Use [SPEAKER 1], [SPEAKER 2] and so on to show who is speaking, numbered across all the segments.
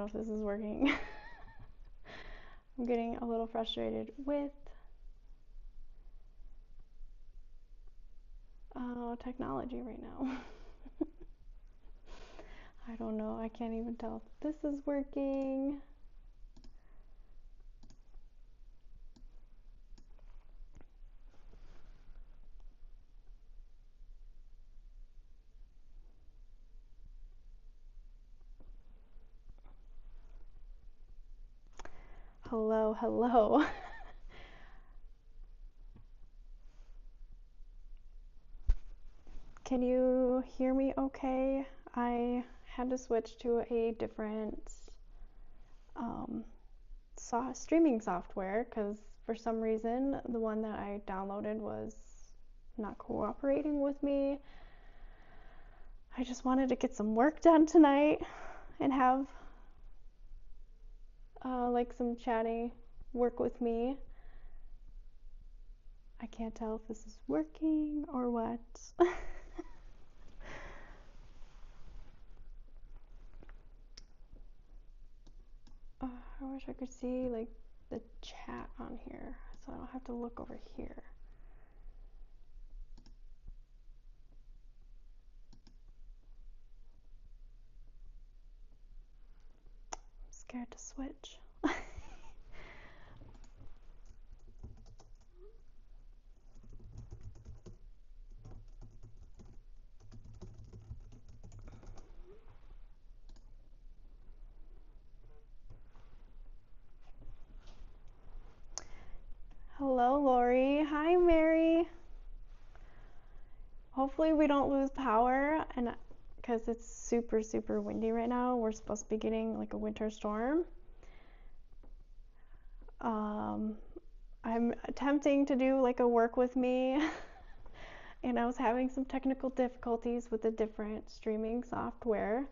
[SPEAKER 1] if this is working. I'm getting a little frustrated with technology right now. I don't know. I can't even tell if this is working. Hello, hello. Can you hear me okay? I had to switch to a different streaming software because for some reason the one that I downloaded was not cooperating with me. I just wanted to get some work done tonight and have like some chatty work with me. I can't tell if this is working or what. I wish I could see like the chat on here so I don't have to look over here. I'm scared to switch. Hello, Lori. Hi, Mary. Hopefully we don't lose power, and because it's super, super windy right now. We're supposed to be getting like a winter storm. I'm attempting to do like a work with me, and I was having some technical difficulties with a different streaming software.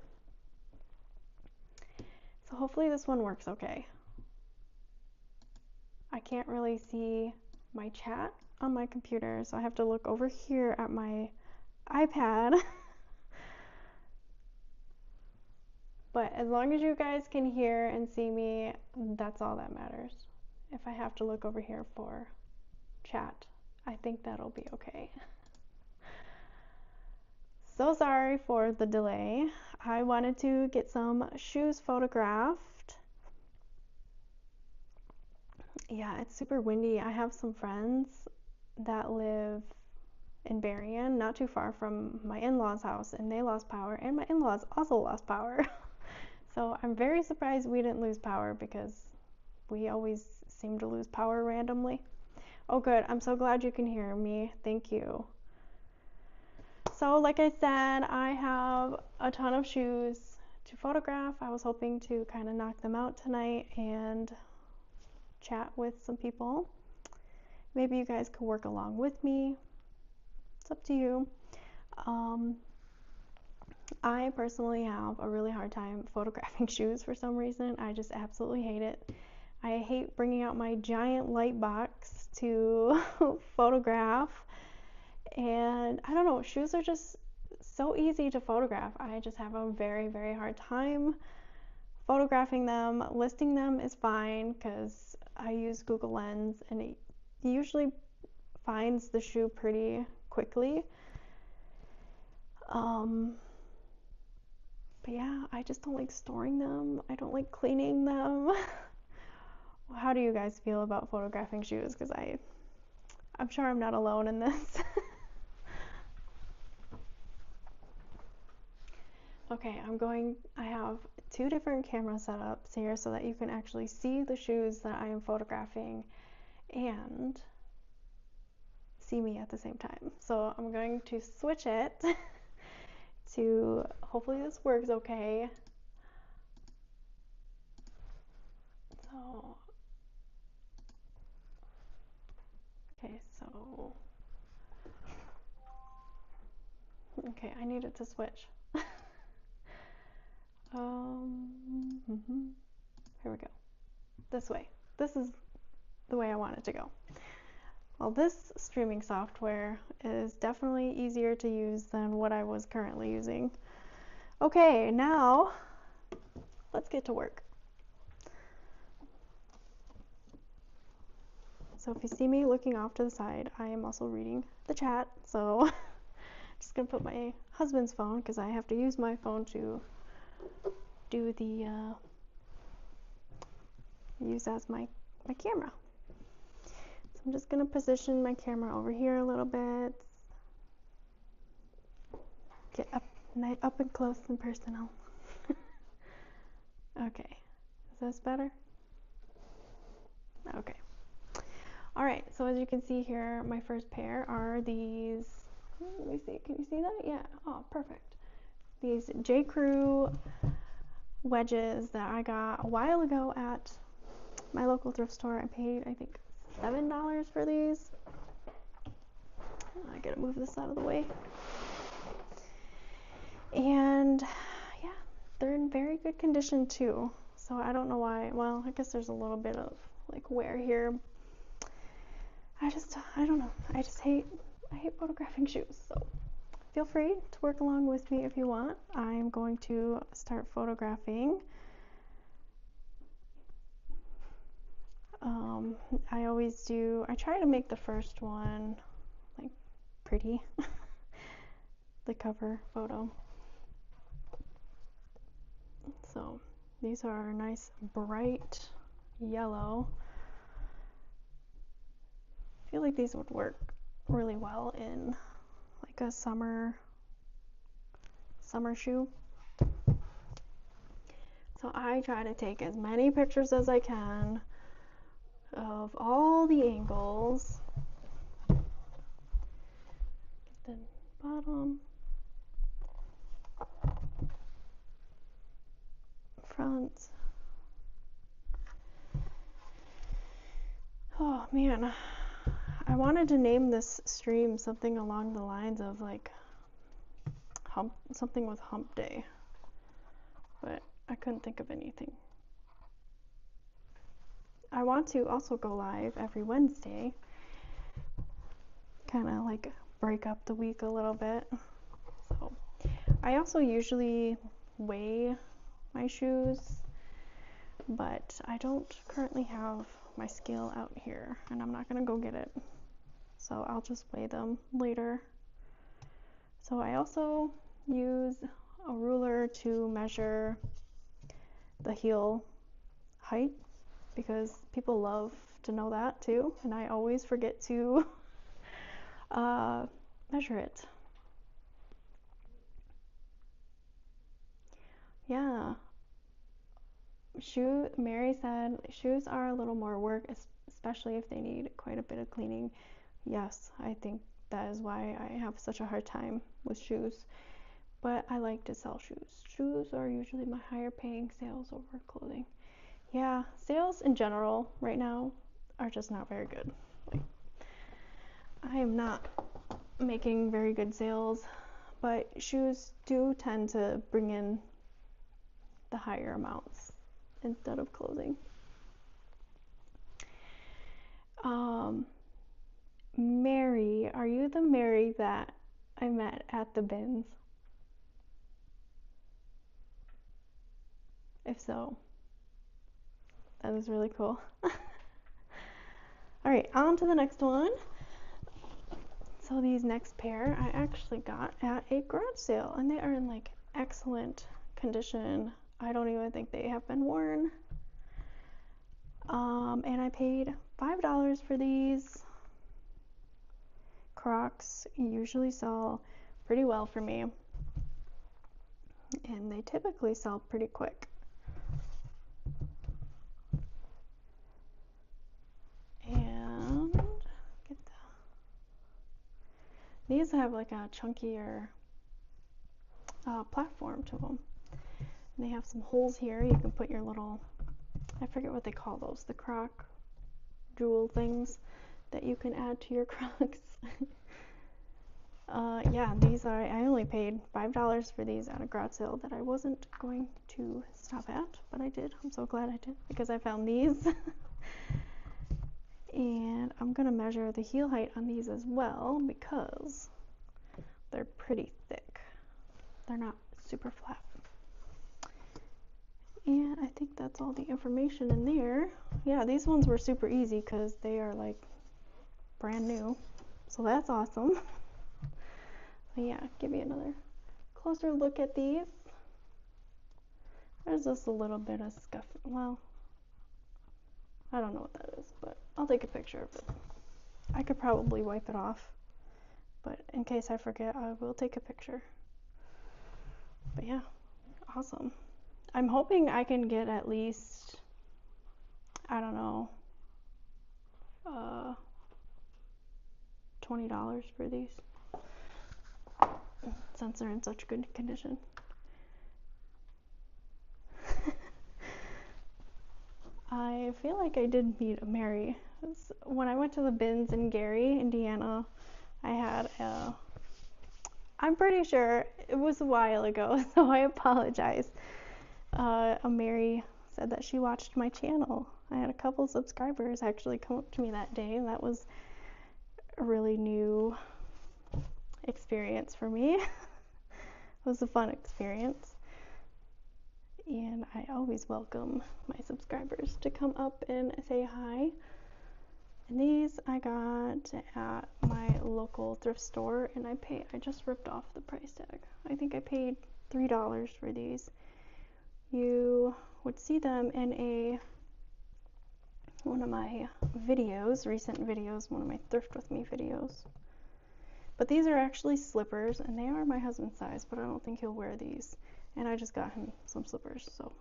[SPEAKER 1] So hopefully this one works okay. I can't really see my chat on my computer, so I have to look over here at my iPad. But as long as you guys can hear and see me, that's all that matters. If I have to look over here for chat, I think that'll be okay. So sorry for the delay. I wanted to get some shoes photographed. Yeah, it's super windy. I have some friends that live in Berrien, not too far from my in-laws' house, and they lost power, and my in-laws also lost power. So I'm very surprised we didn't lose power because we always seem to lose power randomly. Oh good, I'm so glad you can hear me. Thank you. So like I said, I have a ton of shoes to photograph. I was hoping to kind of knock them out tonight and chat with some people. Maybe you guys could work along with me. It's up to you. I personally have a really hard time photographing shoes for some reason. I just absolutely hate it. I hate bringing out my giant light box to photograph, and I don't know, shoes are just so easy to photograph. I just have a very, very hard time photographing them. Listing them is fine because I use Google Lens and it usually finds the shoe pretty quickly. But yeah, I just don't like storing them. I don't like cleaning them. How do you guys feel about photographing shoes? Because I'm sure I'm not alone in this. Okay, I have two different camera setups here so that you can actually see the shoes that I am photographing and see me at the same time. So I'm going to switch it to, hopefully this works okay. So, okay, I needed to switch. Here we go. This way. This is the way I want it to go. Well, this streaming software is definitely easier to use than what I was currently using. Okay, now let's get to work. So if you see me looking off to the side, I am also reading the chat. So I'm just gonna put my husband's phone because I have to use my phone to do the use as my camera. So I'm just gonna position my camera over here a little bit. Get up and close and personal. Okay, is this better? Okay. All right, so as you can see here, my first pair are these, let me see, can you see that? Yeah, oh, perfect. These J. Crew wedges that I got a while ago at my local thrift store. I paid, I think, $7 for these. I gotta move this out of the way. And yeah, they're in very good condition too. So I don't know why, well, I guess there's a little bit of like wear here. I don't know. I hate photographing shoes. So feel free to work along with me if you want. I'm going to start photographing. I try to make the first one like pretty, the cover photo. So these are a nice bright yellow. I feel like these would work really well in like a summer shoe. So I try to take as many pictures as I can of all the angles. Get the bottom, front. Oh man, I wanted to name this stream something along the lines of like something with hump day, but I couldn't think of anything. I want to also go live every Wednesday, kind of like break up the week a little bit. So I also usually weigh my shoes, but I don't currently have my scale out here, and I'm not gonna go get it, so I'll just weigh them later. So I also use a ruler to measure the heel height because people love to know that too, and I always forget to measure it. Yeah. Mary said shoes are a little more work, especially if they need quite a bit of cleaning. Yes, I think that is why I have such a hard time with shoes. But I like to sell shoes. Shoes are usually my higher paying sales over clothing. Yeah, sales in general right now are just not very good. Like, I am not making very good sales, but shoes do tend to bring in the higher amounts instead of clothing. Mary, are you the Mary that I met at the bins? If so, that is really cool. All right, on to the next one. So these next pair I actually got at a garage sale, and they are in like excellent condition. I don't even think they have been worn. And I paid $5 for these. Crocs usually sell pretty well for me, and they typically sell pretty quick. And these have like a chunkier platform to them. And they have some holes here. You can put your little, I forget what they call those, the Croc jewel things that you can add to your Crocs. Yeah, these are, I only paid $5 for these at a garage sale that I wasn't going to stop at, but I did. I'm so glad I did because I found these. And I'm gonna measure the heel height on these as well because they're pretty thick. They're not super flat. And I think that's all the information in there. Yeah, these ones were super easy because they are like brand new. So that's awesome. But yeah, give you another closer look at these. There's just a little bit of scuff. Well, I don't know what that is, but I'll take a picture of it. I could probably wipe it off, but in case I forget, I will take a picture. But yeah, awesome. I'm hoping I can get at least, I don't know, $20 for these, since they're in such good condition. I feel like I did meet Mary. When I went to the bins in Gary, Indiana, I had I'm pretty sure it was a while ago, so I apologize. A Mary said that she watched my channel. I had a couple subscribers actually come up to me that day, and that was a really new experience for me. It was a fun experience. And I always welcome my subscribers to come up and say hi. And these I got at my local thrift store, and I just ripped off the price tag. I think I paid $3 for these. You would see them in one of my videos, recent videos, one of my Thrift With Me videos. But these are actually slippers, and they are my husband's size, but I don't think he'll wear these. And I just got him some slippers, so.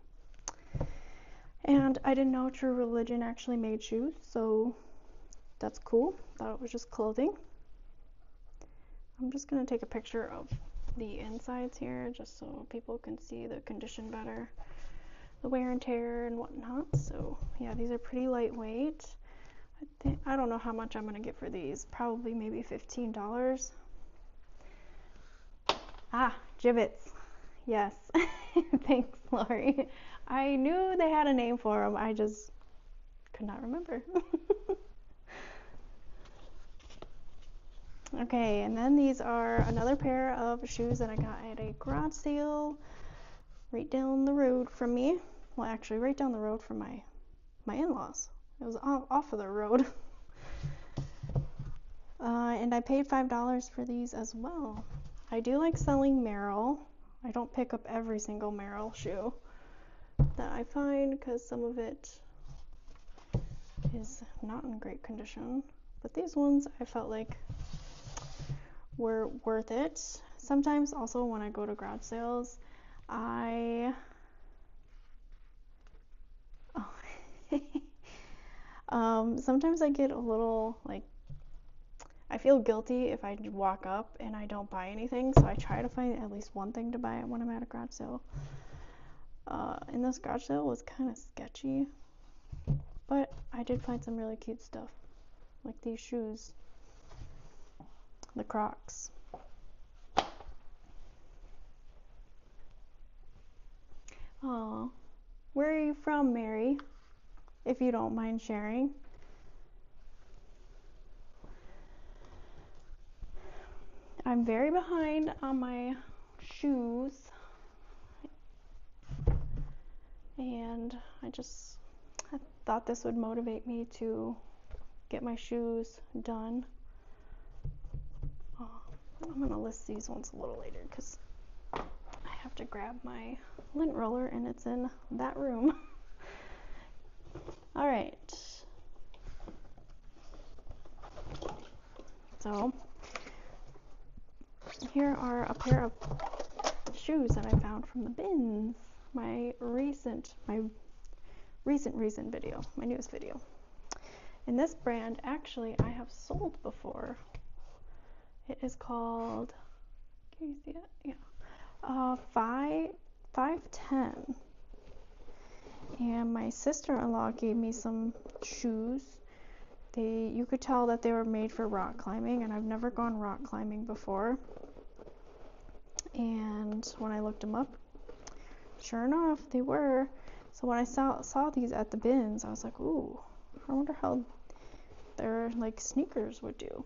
[SPEAKER 1] And I didn't know True Religion actually made shoes, so that's cool. Thought it was just clothing. I'm just gonna take a picture of the insides here, just so people can see the condition better, the wear and tear and whatnot. So yeah, these are pretty lightweight. I don't know how much I'm gonna get for these. Probably maybe $15. Ah, Jibbits. Yes. Thanks, Lori. I knew they had a name for them. I just could not remember. Okay, and then these are another pair of shoes that I got at a garage sale right down the road from me. Well, actually, right down the road from my in-laws. It was off of the road. And I paid $5 for these as well. I do like selling Merrell. I don't pick up every single Merrell shoe that I find, because some of it is not in great condition. But these ones I felt like were worth it. Sometimes also when I go to garage sales, sometimes I get a little, like, I feel guilty if I walk up and I don't buy anything, so I try to find at least one thing to buy when I'm at a garage sale. And this garage sale was kind of sketchy, but I did find some really cute stuff, like these shoes, the Crocs. Oh, where are you from, Mary? If you don't mind sharing. I'm very behind on my shoes, and I thought this would motivate me to get my shoes done. I'm gonna list these ones a little later because I have to grab my lint roller and it's in that room. All right. So here are a pair of shoes that I found from the bins. My recent video, my newest video. And this brand, actually, I have sold before. It is called, can you see it? Yeah. 510. And my sister-in-law gave me some shoes. You could tell that they were made for rock climbing, and I've never gone rock climbing before. And when I looked them up, sure enough, they were. So when I saw these at the bins, I was like, ooh, I wonder how their like sneakers would do.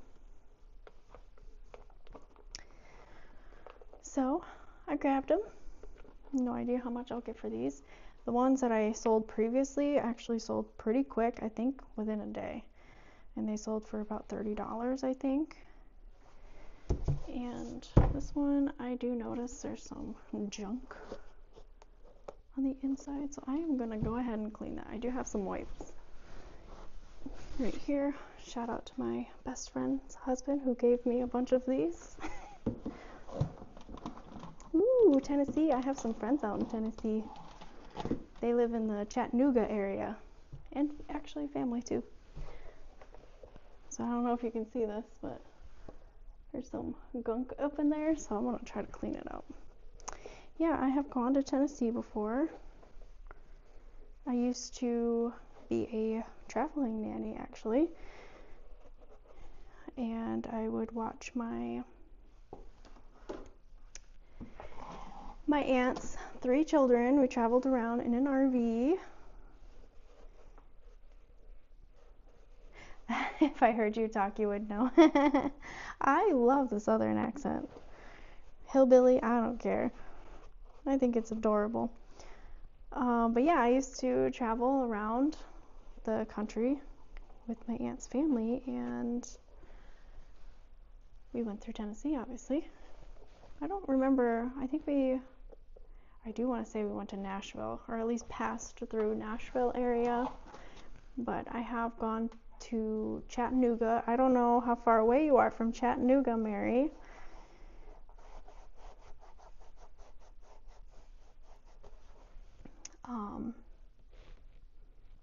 [SPEAKER 1] So I grabbed them. No idea how much I'll get for these. The ones that I sold previously actually sold pretty quick, I think within a day. and they sold for about $30, I think. And this one, I do notice there's some junk on the inside, so I am gonna go ahead and clean that. I do have some wipes right here. Shout out to my best friend's husband who gave me a bunch of these. Ooh, Tennessee. I have some friends out in Tennessee. They live in the Chattanooga area, and actually family too. So I don't know if you can see this, but there's some gunk up in there, so I'm gonna try to clean it out. Yeah, I have gone to Tennessee before. I used to be a traveling nanny, actually, and I would watch my aunt's 3 children. We traveled around in an RV. If I heard you talk, you would know. I love the southern accent. Hillbilly, I don't care. I think it's adorable. But yeah, I used to travel around the country with my aunt's family, and we went through Tennessee, obviously. I don't remember. I do want to say we went to Nashville, or at least passed through Nashville area, but I have gone to Chattanooga. I don't know how far away you are from Chattanooga, Mary.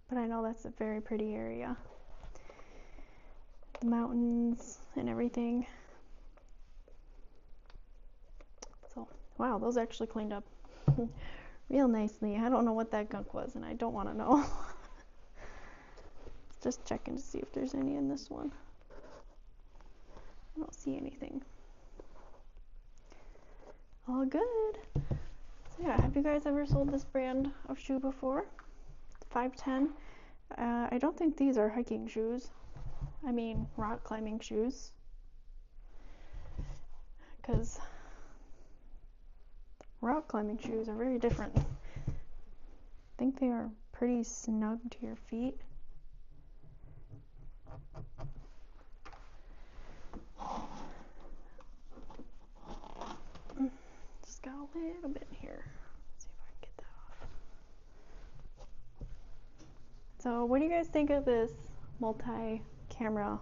[SPEAKER 1] But I know that's a very pretty area. The mountains and everything. So, wow, those actually cleaned up real nicely. I don't know what that gunk was, and I don't want to know. Just checking to see if there's any in this one. I don't see anything. All good. So yeah, have you guys ever sold this brand of shoe before? 510. I don't think these are hiking shoes. I mean, rock climbing shoes. Because rock climbing shoes are very different. I think they are pretty snug to your feet. Just got a little bit here. Let's see if I can get that off. So what do you guys think of this multi-camera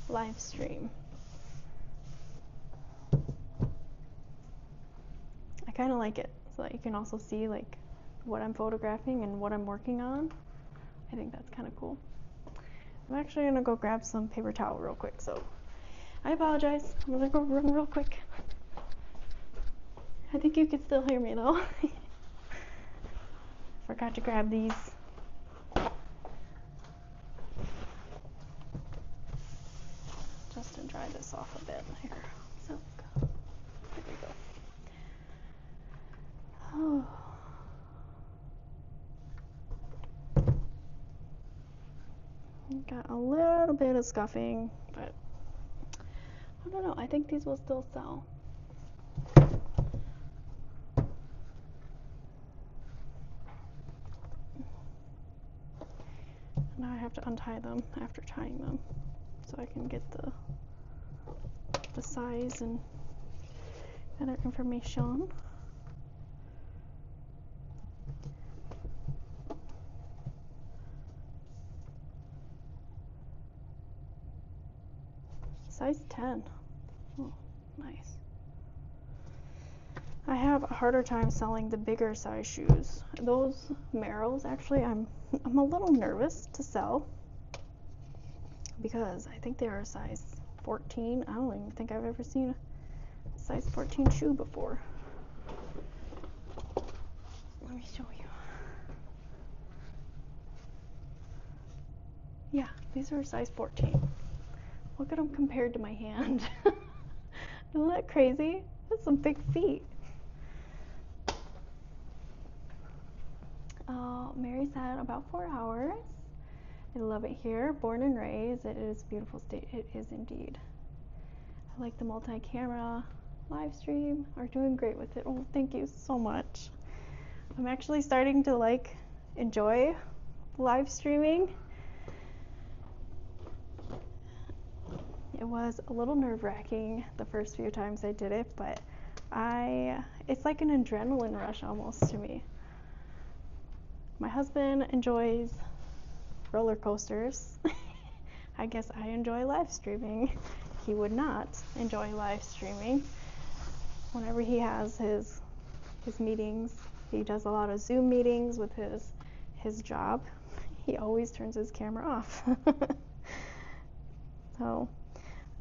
[SPEAKER 1] live stream? I kind of like it, so that you can also see like what I'm photographing and what I'm working on. I think that's kind of cool. I'm actually gonna go grab some paper towel real quick, so I apologize. I'm gonna go run real quick. I think you can still hear me though. Forgot to grab these. Just to dry this off a bit here. So, there we go. Oh. Got a little bit of scuffing, but I don't know. I think these will still sell. Now I have to untie them after tying them so I can get the size and other information. Size 10. Oh, nice. I have a harder time selling the bigger size shoes. Those Merrells, actually, I'm a little nervous to sell because I think they are a size 14. I don't even think I've ever seen a size 14 shoe before. Let me show you. Yeah, these are a size 14. Look at them compared to my hand. Isn't that crazy? That's some big feet. Mary said about 4 hours. I love it here. Born and raised. It is a beautiful state. It is indeed. I like the multi-camera live stream. Are doing great with it. Oh, thank you so much. I'm actually starting to enjoy live streaming. It was a little nerve-wracking the first few times I did it, but it's like an adrenaline rush almost to me. My husband enjoys roller coasters. I guess I enjoy live streaming. He would not enjoy live streaming. Whenever he has his meetings, he does a lot of Zoom meetings with his job. He always turns his camera off. So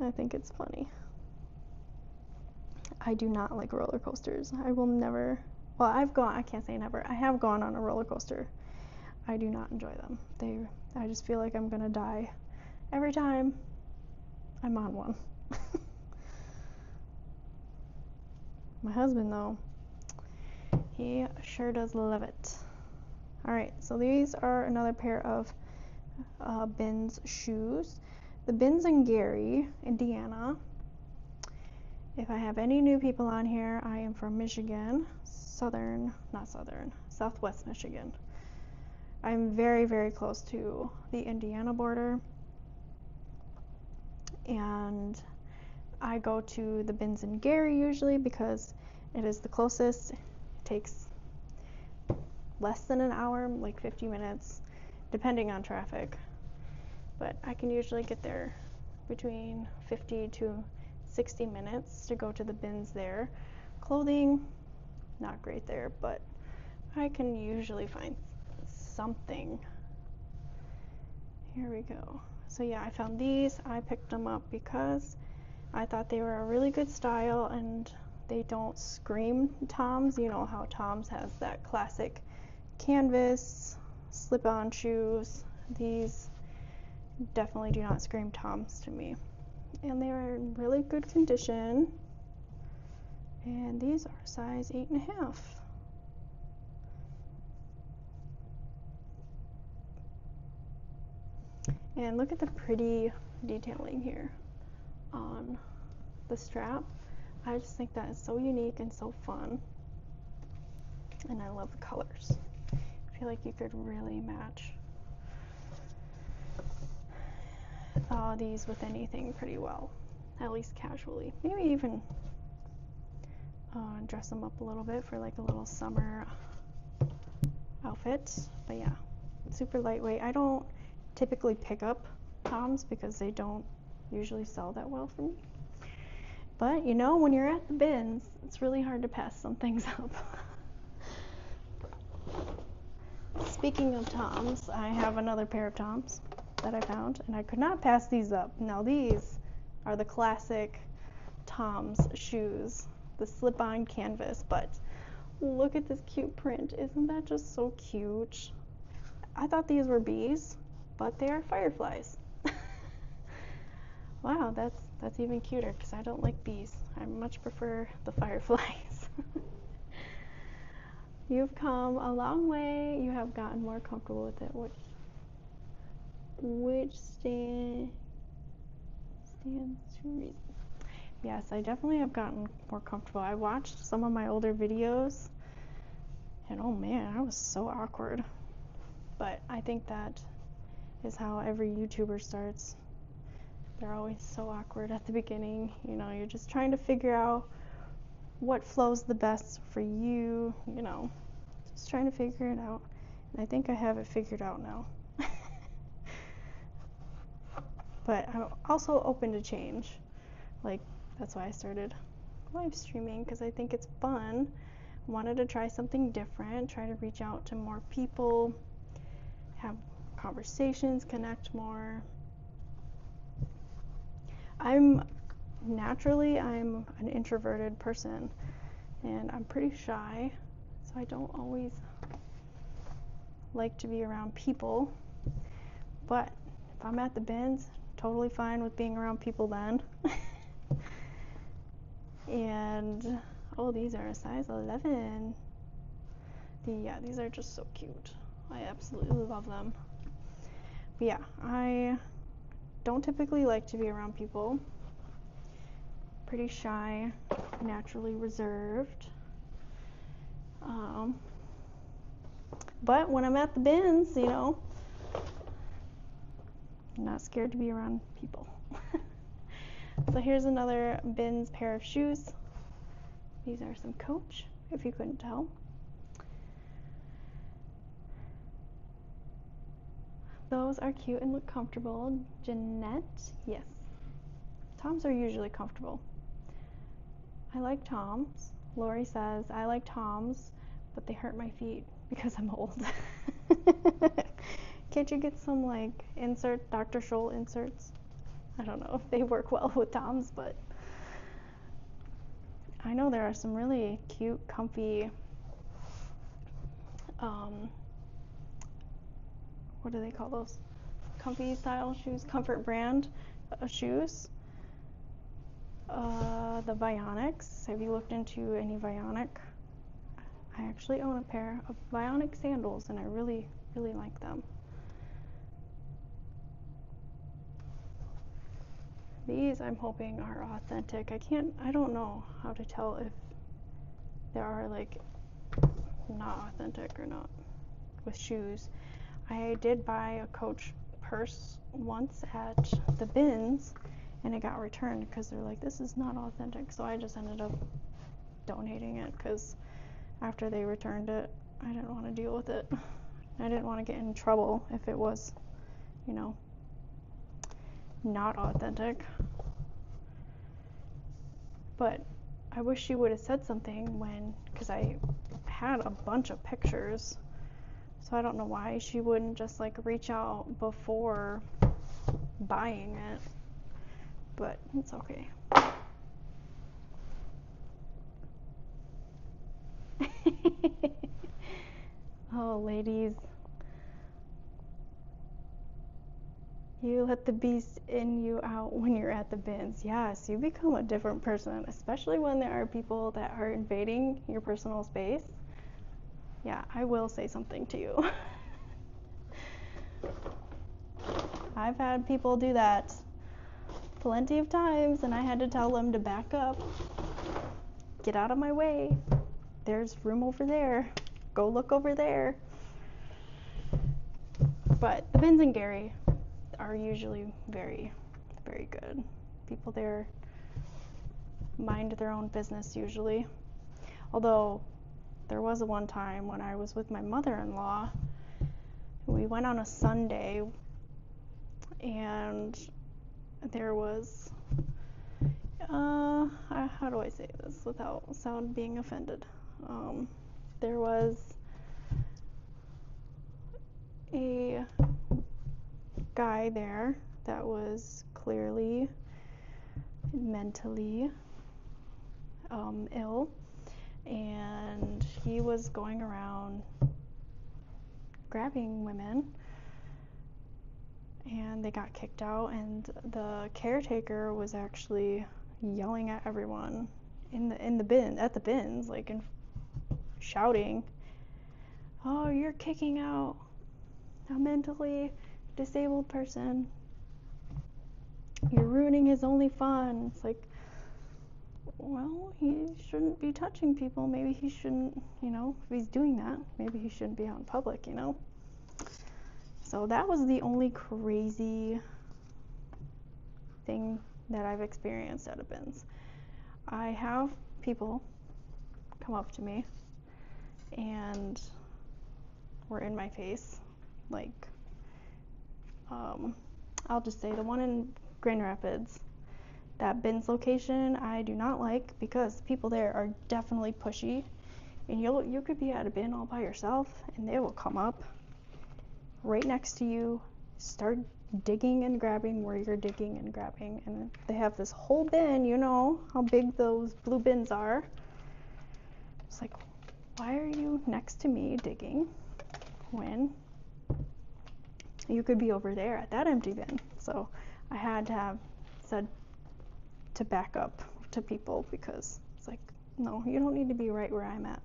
[SPEAKER 1] I think it's funny. I do not like roller coasters. I will never, well, I can't say never. I have gone on a roller coaster. I do not enjoy them. I just feel like I'm gonna die every time I'm on one. My husband, though, he sure does love it. Alright, so these are another pair of Bins shoes. The Bins in Gary, Indiana. If I have any new people on here, I am from Michigan. Southwest Michigan. I'm very, very close to the Indiana border. And I go to the Bins in Gary usually because it is the closest. It takes less than an hour, like 50 minutes, depending on traffic. But I can usually get there between 50 to 60 minutes to go to the bins there. Clothing, not great there, but I can usually find something. Here we go. So yeah, I found these. I picked them up because I thought they were a really good style and they don't scream Toms. You know how Toms has that classic canvas slip-on shoes. These definitely do not scream Toms to me. And they are in really good condition. And these are size 8.5. And look at the pretty detailing here on the strap. I just think that is so unique and so fun. And I love the colors. I feel like you could really match these with anything pretty well, at least casually. Maybe even dress them up a little bit for like a little summer outfit. But yeah, super lightweight. I don't typically pick up Toms because they don't usually sell that well for me. But you know, when you're at the bins, it's really hard to pass some things up. Speaking of Toms, I have another pair of Toms that I found, and I could not pass these up. Now these are the classic Toms shoes, the slip-on canvas, but look at this cute print. Isn't that just so cute? I thought these were bees, but they are fireflies. Wow, that's even cuter because I don't like bees. I much prefer the fireflies. You've come a long way. You have gotten more comfortable with it. Which stands to reason. Yes, I definitely have gotten more comfortable. I watched some of my older videos, and oh man, I was so awkward. But I think that is how every YouTuber starts. They're always so awkward at the beginning. You know, you're just trying to figure out what flows the best for you, you know, just trying to figure it out. And I think I have it figured out now. But I'm also open to change. Like, that's why I started live streaming, because I think it's fun. I wanted to try something different, try to reach out to more people, have conversations, connect more. I'm an introverted person, and I'm pretty shy, so I don't always like to be around people. But if I'm at the bins, totally fine with being around people then. And oh, these are a size 11. These are just so cute. I absolutely love them. But yeah, I don't typically like to be around people. Pretty shy, naturally reserved. But when I'm at the bins, you know, I'm not scared to be around people. So here's another Bins pair of shoes. These are some Coach, if you couldn't tell. Those are cute and look comfortable. Jeanette, yes. Toms are usually comfortable. I like Toms. Lori says, I like Toms, but they hurt my feet because I'm old. Can't you get some like Dr. Scholl inserts? I don't know if they work well with Toms, but I know there are some really cute, comfy, what do they call those? Comfy style shoes, comfort brand shoes. The Vionics. Have you looked into any Vionic? I actually own a pair of Vionic sandals and I really, really like them. These I'm hoping are authentic. I don't know how to tell if they are like not authentic or not with shoes. I did buy a Coach purse once at the Bins and it got returned because they're like, this is not authentic. So I just ended up donating it because after they returned it, I didn't want to deal with it. I didn't want to get in trouble if it was, you know, not authentic. But I wish she would have said something because I had a bunch of pictures. So I don't know why she wouldn't just like reach out before buying it. But it's okay. Oh, ladies. You let the beast in you out when you're at the Bins. Yes, you become a different person, especially when there are people that are invading your personal space. Yeah, I will say something to you. I've had people do that plenty of times, and I had to tell them to back up. Get out of my way. There's room over there. Go look over there. But the Bins in Gary are usually very, very good. People there mind their own business usually. Although there was one time when I was with my mother-in-law. We went on a Sunday and there was how do I say this without being offended? There was a guy there that was clearly mentally ill, and he was going around grabbing women, and they got kicked out, and the caretaker was actually yelling at everyone in the bin at the Bins, like, and shouting, "Oh, you're kicking out a mentally disabled person. You're ruining his only fun." It's like, well, he shouldn't be touching people. Maybe he shouldn't, if he's doing that, maybe he shouldn't be out in public, So that was the only crazy thing that I've experienced at a Bins. I have people come up to me and were in my face, like, I'll just say the one in Grand Rapids, that Bins location, I do not like because people there are definitely pushy, and you could be at a bin all by yourself and they will come up right next to you, start digging and grabbing where you're digging and grabbing, and they have this whole bin, how big those blue bins are. It's like, why are you next to me digging when you could be over there at that empty bin? So I had to have said to back up to people because it's like, no, you don't need to be right where I'm at.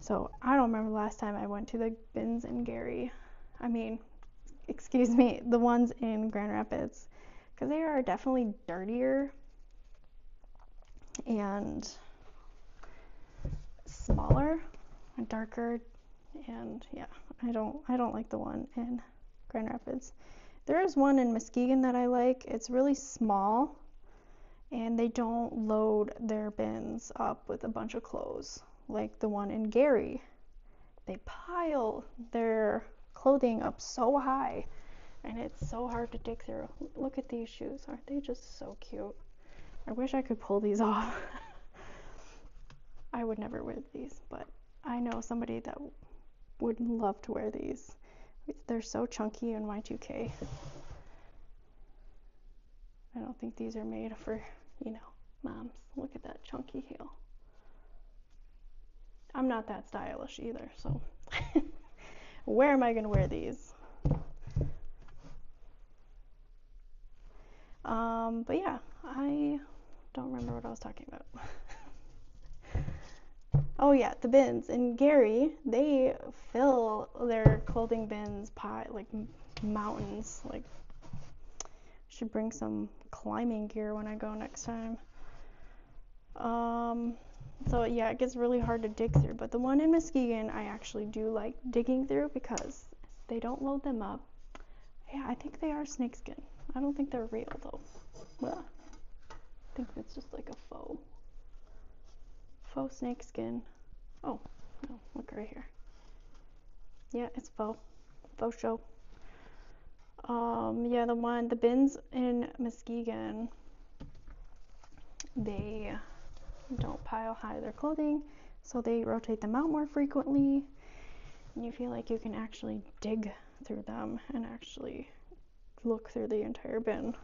[SPEAKER 1] So I don't remember the last time I went to the Bins in Gary. The ones in Grand Rapids, because they are definitely dirtier and smaller and darker, and yeah, I don't like the one in Grand Rapids. There is one in Muskegon that I like. It's really small, and they don't load their bins up with a bunch of clothes like the one in Gary. They pile their clothing up so high, and it's so hard to dig through. Look at these shoes. Aren't they just so cute? I wish I could pull these off. I would never wear these, but I know somebody that would love to wear these. They're so chunky in Y2K. I don't think these are made for, moms. Look at that chunky heel. I'm not that stylish either, so where am I going to wear these? But yeah, I don't remember what I was talking about. Oh yeah, the bins. In Gary, they fill their clothing bins like mountains. Like, should bring some climbing gear when I go next time. So yeah, it gets really hard to dig through, but the one in Muskegon I actually do like digging through because they don't load them up. Yeah, I think they are snakeskin. I don't think they're real though. Well, I think it's just like a faux snakeskin. Oh, no, look right here. Yeah, it's faux show. Yeah, the bins in Muskegon, they don't pile high their clothing, so they rotate them out more frequently, and you feel like you can actually dig through them and actually look through the entire bin.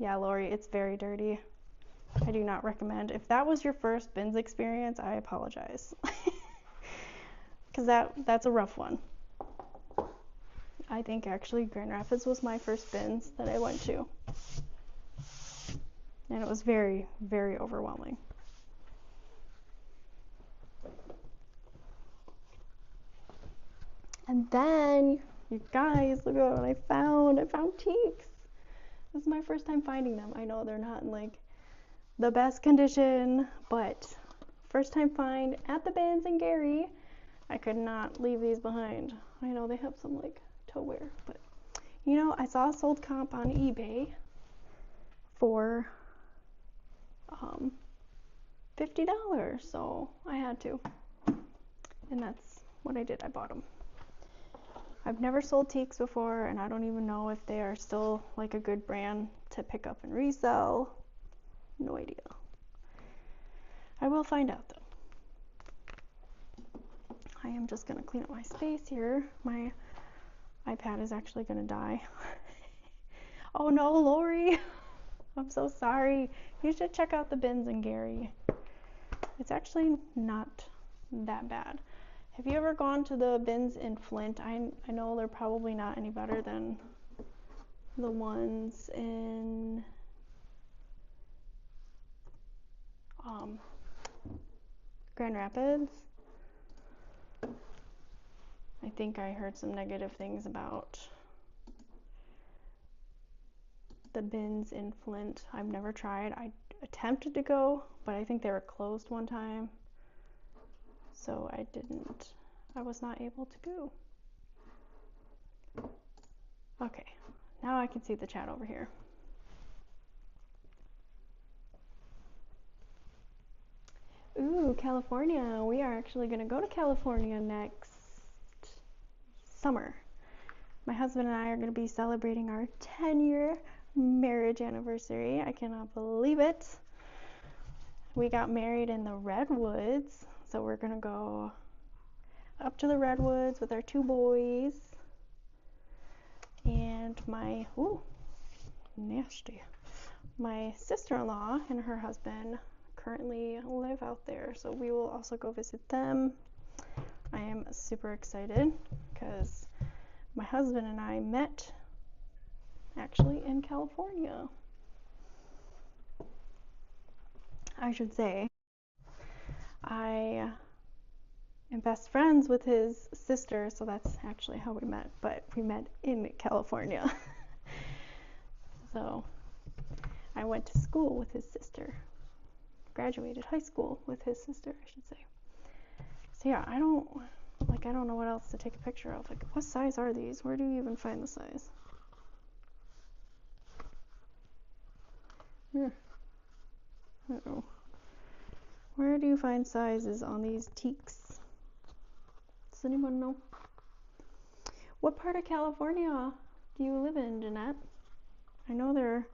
[SPEAKER 1] Yeah, Lori, it's very dirty. I do not recommend. If that was your first bins experience, I apologize. Because that's a rough one. I think actually Grand Rapids was my first bins that I went to. And it was very, very overwhelming. And then, you guys, look at what I found. I found teaks. This is my first time finding them. I know they're not in like the best condition, but first time find at the bins in Gary. I could not leave these behind. I know they have some like toe wear, but I saw a sold comp on eBay for $50, so I had to, and that's what I did. I bought them. I've never sold teaks before, and I don't even know if they are still like a good brand to pick up and resell. No idea. I will find out though. I am just gonna clean up my space here. My iPad is actually gonna die. Oh no, Lori. I'm so sorry. You should check out the bins in Gary. It's actually not that bad. Have you ever gone to the bins in Flint? I know they're probably not any better than the ones in Grand Rapids. I think I heard some negative things about the bins in Flint. I've never tried. I attempted to go, but I think they were closed one time. So I was not able to go. Okay, now I can see the chat over here. Ooh, California. We are actually going to go to California next summer. My husband and I are going to be celebrating our 10-year marriage anniversary. I cannot believe it. We got married in the Redwoods, so we're going to go up to the Redwoods with our 2 boys. And my sister-in-law and her husband currently live out there, so we will also go visit them. I am super excited because my husband and I met actually in California. I should say I am best friends with his sister, so that's actually how we met, but we met in California. So I went to school with his sister, graduated high school with his sister, I should say. So yeah, Like, I don't know what else to take a picture of. Like, what size are these? Where do you even find the size? Here. Uh-oh. Where do you find sizes on these teaks? Does anyone know? What part of California do you live in, Jeanette? I know there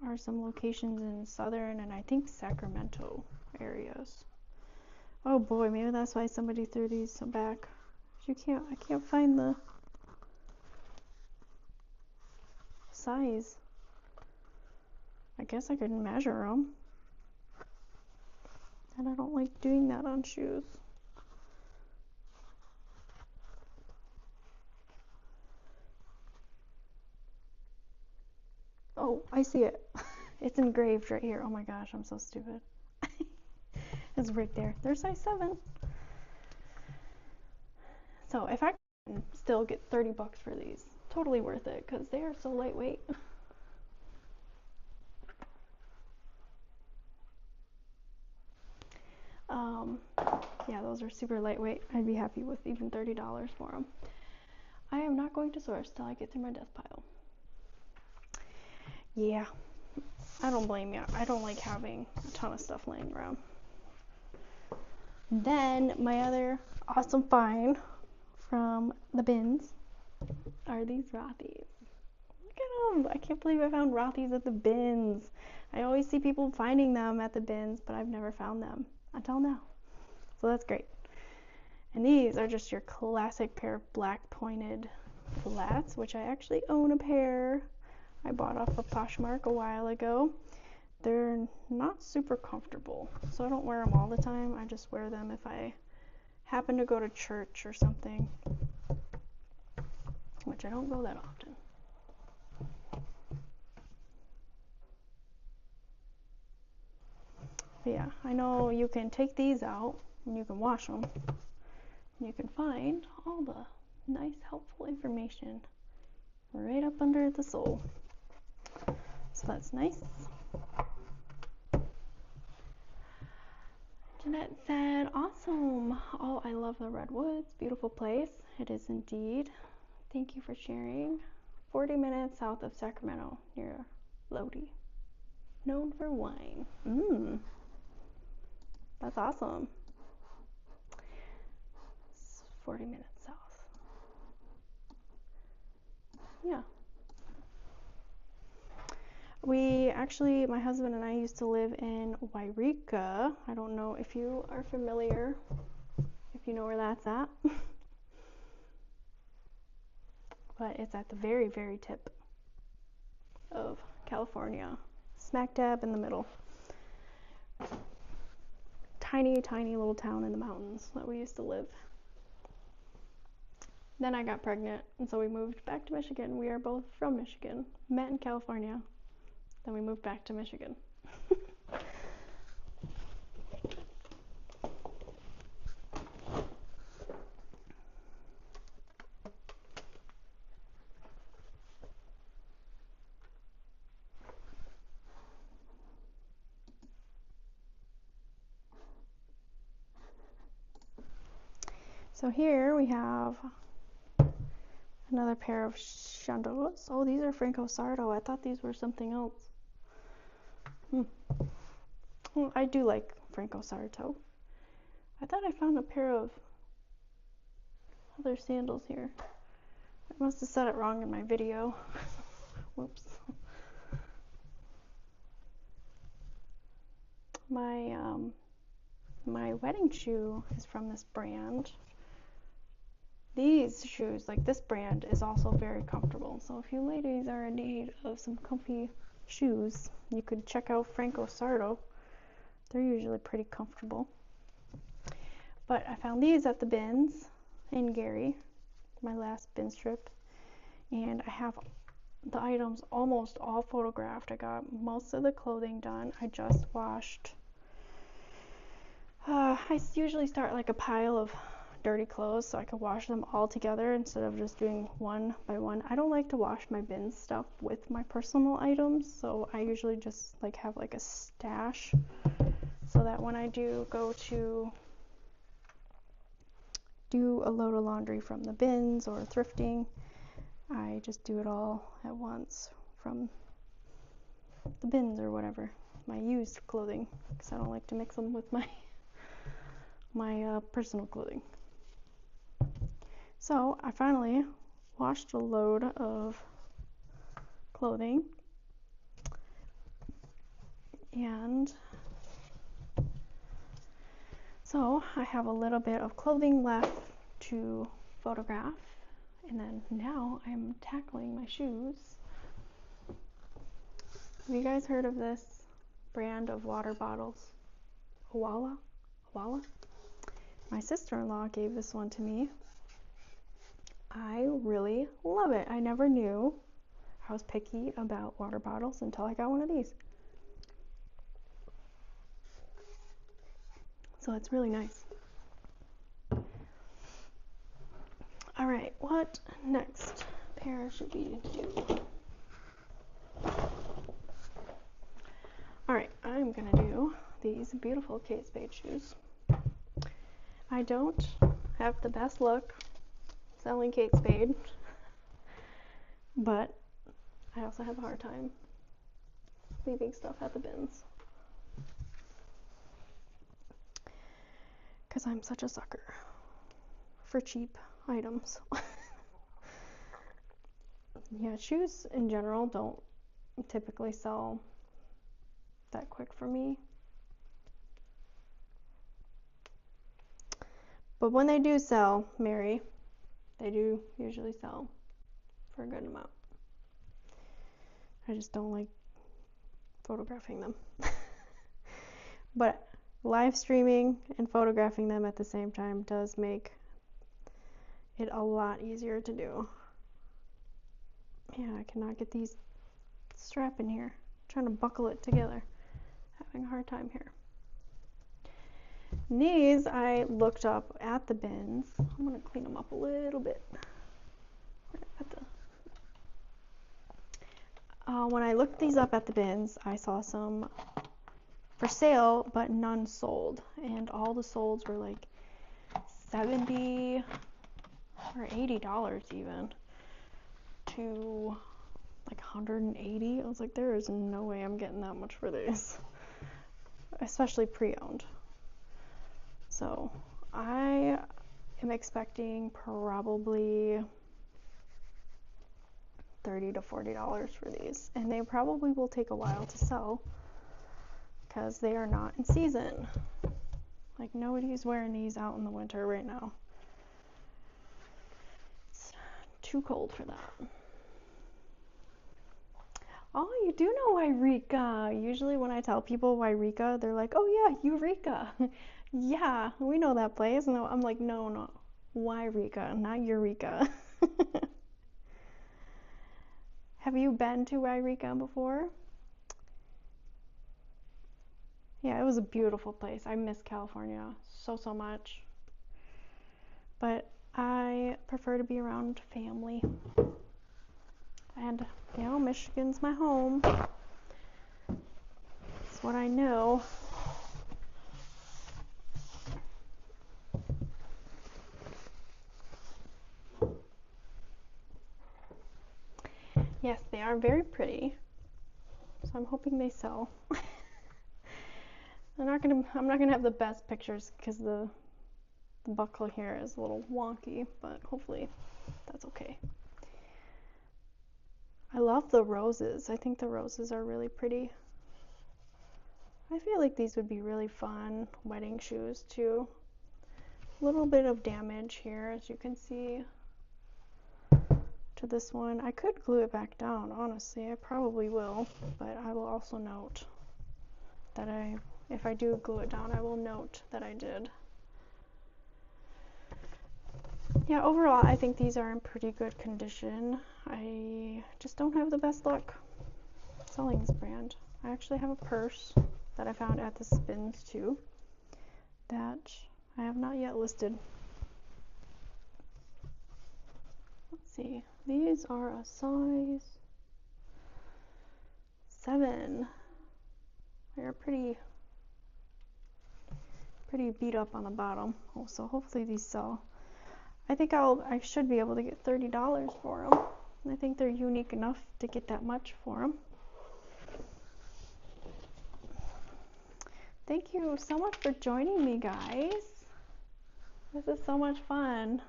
[SPEAKER 1] are some locations in southern and I think Sacramento areas. Oh boy, maybe that's why somebody threw these back. I can't find the size. I guess I could measure them. And I don't like doing that on shoes. Oh, I see it. It's engraved right here. Oh my gosh, I'm so stupid. It's right there. They're size 7. So if I can still get 30 bucks for these, totally worth it because they are so lightweight. Yeah, those are super lightweight. I'd be happy with even $30 for them. I am not going to source till I get through my death pile. Yeah, I don't blame you. I don't like having a ton of stuff laying around. Then my other awesome find from the bins are these Rothy's. Look at them. I can't believe I found Rothy's at the bins. I always see people finding them at the bins, but I've never found them until now. So that's great. And these are just your classic pair of black pointed flats, which I actually own a pair. I bought off of Poshmark a while ago. They're not super comfortable, so I don't wear them all the time. I just wear them if I happen to go to church or something, which I don't go that often. But yeah, I know you can take these out and you can wash them. And you can find all the nice, helpful information right up under the sole. So that's nice. Jeanette said, awesome. Oh, I love the redwoods. Beautiful place. It is indeed. Thank you for sharing. 40 minutes south of Sacramento near Lodi. Known for wine. That's awesome. It's 40 minutes south. Yeah. We actually, my husband and I used to live in Wairika. I don't know if you are familiar, if you know where that's at. But it's at the very, very tip of California. Smack dab in the middle. Tiny, tiny little town in the mountains that we used to live. Then I got pregnant, and so we moved back to Michigan. We are both from Michigan. Met in California. Then we moved back to Michigan. So here we have another pair of chandeliers. Oh, these are Franco Sarto. I thought these were something else. Well, I do like Franco Sarto. I thought I found a pair of other sandals here. I must have said it wrong in my video. Whoops. My wedding shoe is from this brand. These shoes, like this brand, is also very comfortable. So if you ladies are in need of some comfy shoes, you could check out Franco Sarto. They're usually pretty comfortable. But I found these at the bins in Gary, my last bin strip, and I have the items almost all photographed. I got most of the clothing done. I just washed. I usually start like a pile of dirty clothes so I can wash them all together instead of just doing one by one. I don't like to wash my bin stuff with my personal items, so I usually just like have like a stash so that when I do go to do a load of laundry from the bins or thrifting. I just do it all at once from the bins or whatever, my used clothing, because I don't like to mix them with my personal clothing. So I finally washed a load of clothing, and so I have a little bit of clothing left to photograph, and then now I'm tackling my shoes. Have you guys heard of this brand of water bottles? Awala? My sister-in-law gave this one to me. I really love it. I never knew I was picky about water bottles until I got one of these. So it's really nice. All right, what next pair should we do? All right, I'm gonna do these beautiful Kate Spade shoes. I don't have the best luck selling Kate Spade, but I also have a hard time leaving stuff at the bins, because I'm such a sucker for cheap items. Yeah, shoes in general don't typically sell that quick for me. But when they do sell, Mary, they do usually sell for a good amount. I just don't like photographing them. But live streaming and photographing them at the same time does make it a lot easier to do. Yeah, I cannot get these strap in here. I'm trying to buckle it together. Having a hard time here. These I looked up at the bins. I'm going to clean them up a little bit. When I looked these up at the bins, I saw some for sale, but none sold. And all the solds were like $70 or $80 even to like $180. I was like, there is no way I'm getting that much for these, especially pre-owned. So I am expecting probably $30 to $40 for these, and they probably will take a while to sell because they are not in season. Like, nobody's wearing these out in the winter right now. It's too cold for that. Oh, you do know Eureka. Usually when I tell people Eureka, they're like, oh yeah, Eureka. Yeah, we know that place. And I'm like, no, Eureka, not Eureka. Have you been to Eureka before? Yeah, it was a beautiful place. I miss California so much. But I prefer to be around family. And, you know, Michigan's my home. That's what I know. Yes, they are very pretty. So I'm hoping they sell. I'm not gonna have the best pictures because the buckle here is a little wonky, but hopefully that's okay. I love the roses. I think the roses are really pretty. I feel like these would be really fun wedding shoes too. A little bit of damage here, as you can see, to this one. I could glue it back down, honestly. I probably will, but I will also note that if I do glue it down, I will note that I did. Yeah, overall, I think these are in pretty good condition. I just don't have the best luck selling this brand. I actually have a purse that I found at the Spins too that I have not yet listed. Let's see. These are a size 7. They're pretty beat up on the bottom. So hopefully these sell. I think I should be able to get $30 for them. I think they're unique enough to get that much for them. Thank you so much for joining me, guys. This is so much fun.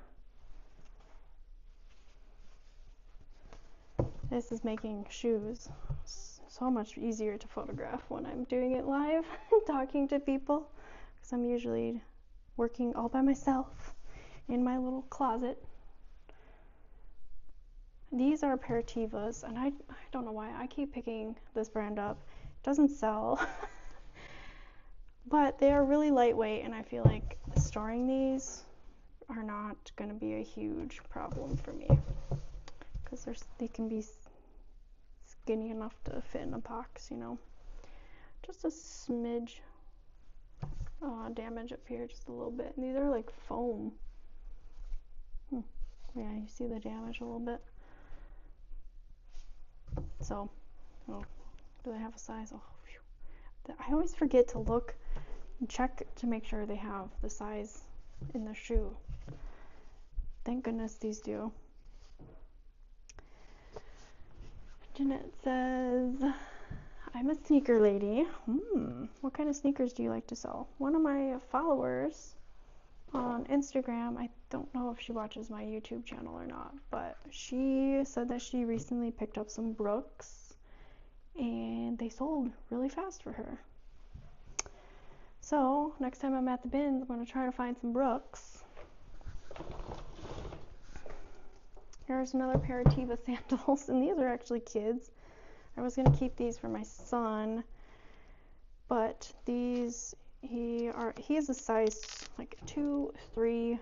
[SPEAKER 1] This is making shoes so much easier to photograph when I'm doing it live and talking to people, because I'm usually working all by myself in my little closet. These are Aperitivas, and I don't know why I keep picking this brand up. It doesn't sell, but they are really lightweight, and I feel like storing these are not going to be a huge problem for me, because they can be skinny enough to fit in a box, you know. Just a smidge damage up here, just a little bit. And these are like foam. Yeah, you see the damage a little bit. So, oh, do they have a size? Oh, phew. I always forget to look and check to make sure they have the size in the shoe. Thank goodness these do. Jeanette says, I'm a sneaker lady. What kind of sneakers do you like to sell? One of my followers on Instagram, I don't know if she watches my YouTube channel or not, but she said that she recently picked up some Brooks and they sold really fast for her. So next time I'm at the bins, I'm going to try to find some Brooks. Here's another pair of Tiva sandals, and these are actually kids. I was going to keep these for my son, but these, he is a size like 2, 3. I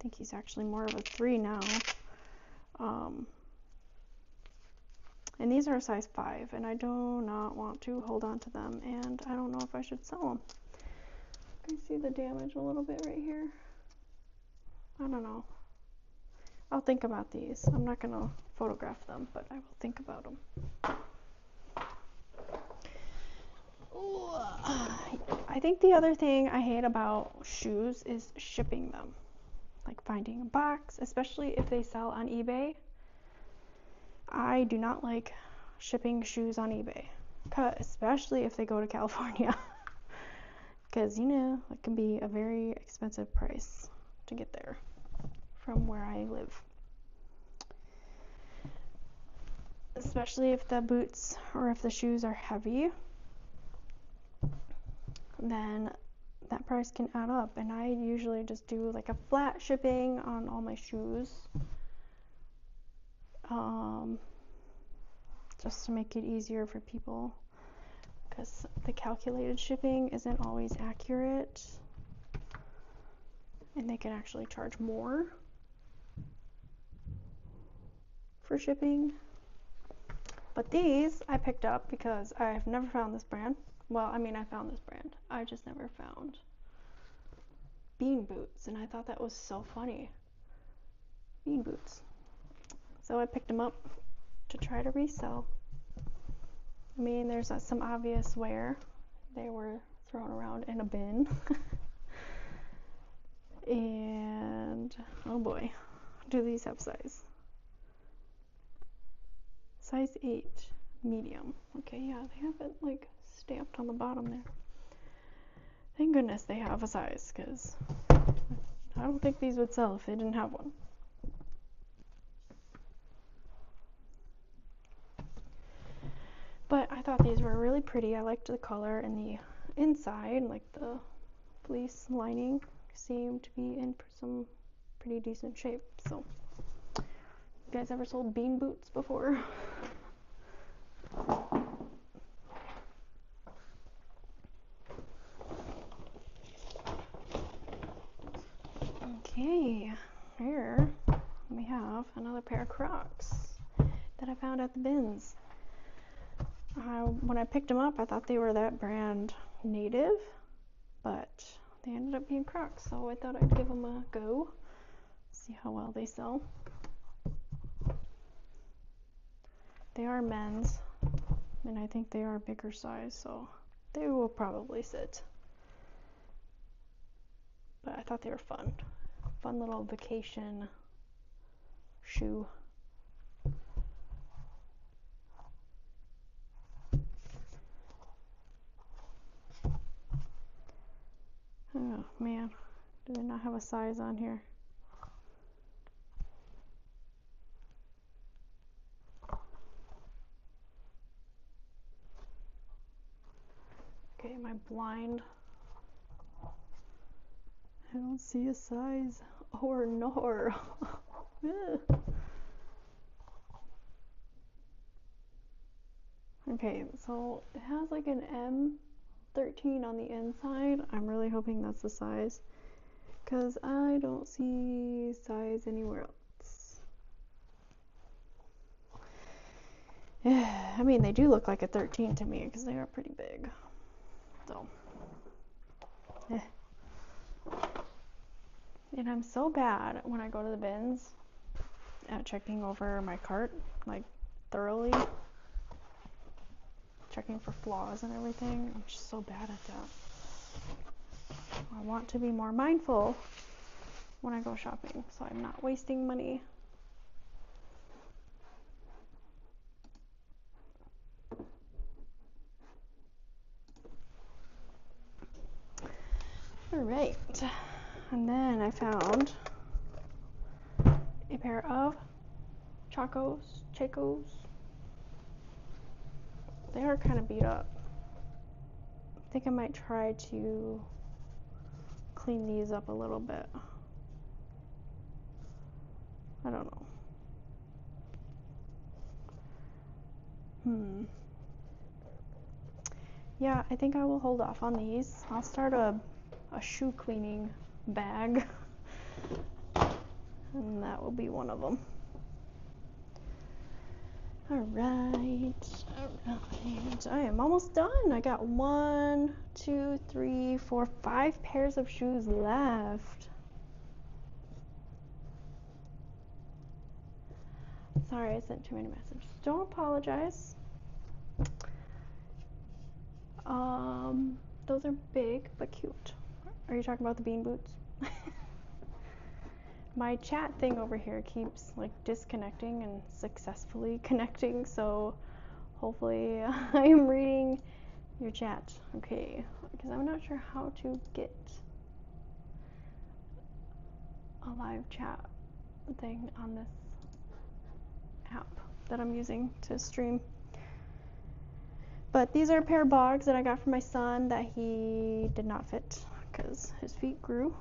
[SPEAKER 1] think he's actually more of a 3 now. And these are a size 5, and I do not want to hold on to them, and I don't know if I should sell them. I see the damage a little bit right here. I don't know. I'll think about these. I'm not going to photograph them, but I will think about them. Ooh, I think the other thing I hate about shoes is shipping them. Like finding a box, especially if they sell on eBay. I do not like shipping shoes on eBay, especially if they go to California. Because, you know, it can be a very expensive price to get there from where I live. Especially if the boots or if the shoes are heavy, then that price can add up. And I usually just do like a flat shipping on all my shoes, just to make it easier for people, because the calculated shipping isn't always accurate and they can actually charge more for shipping. But these I picked up because I've never found this brand. Well, I mean, I found this brand. I just never found bean boots, and I thought that was so funny. Bean boots. So I picked them up to try to resell. I mean, there's some obvious wear. They were thrown around in a bin. And, oh boy, do these have size? Size 8, medium. Okay, yeah, they have it like stamped on the bottom there. Thank goodness they have a size, because I don't think these would sell if they didn't have one. But I thought these were really pretty. I liked the color, and the inside, like the fleece lining, seemed to be in some pretty decent shape. So, you guys ever sold bean boots before? Okay, here we have another pair of Crocs that I found at the bins. When I picked them up, I thought they were that brand native, but they ended up being Crocs, so I thought I'd give them a go, see how well they sell. They are men's, and I think they are a bigger size, so they will probably sit. But I thought they were fun fun little vacation shoe. Oh man, do they not have a size on here? Okay, am I blind? I don't see a size or nor. Okay, so it has like an M13 on the inside. I'm really hoping that's the size, because I don't see size anywhere else. I mean, they do look like a 13 to me because they are pretty big. So, and I'm so bad when I go to the bins at checking over my cart, like thoroughly checking for flaws and everything. I'm just so bad at that. I want to be more mindful when I go shopping, so I'm not wasting money. All right, and then I found a pair of Chacos. They are kind of beat up. I think I might try to clean these up a little bit. I don't know. Yeah, I think I will hold off on these. I'll start a shoe cleaning bag, and that will be one of them. All right. I am almost done. I got 1, 2, 3, 4, 5 pairs of shoes left. Sorry, I sent too many messages. Don't apologize. Those are big but cute. Are you talking about the bean boots? My chat thing over here keeps like disconnecting and successfully connecting, so hopefully I am reading your chat. Okay, because I'm not sure how to get a live chat thing on this app that I'm using to stream. But these are a pair of bogs that I got from my son that he did not fit because his feet grew.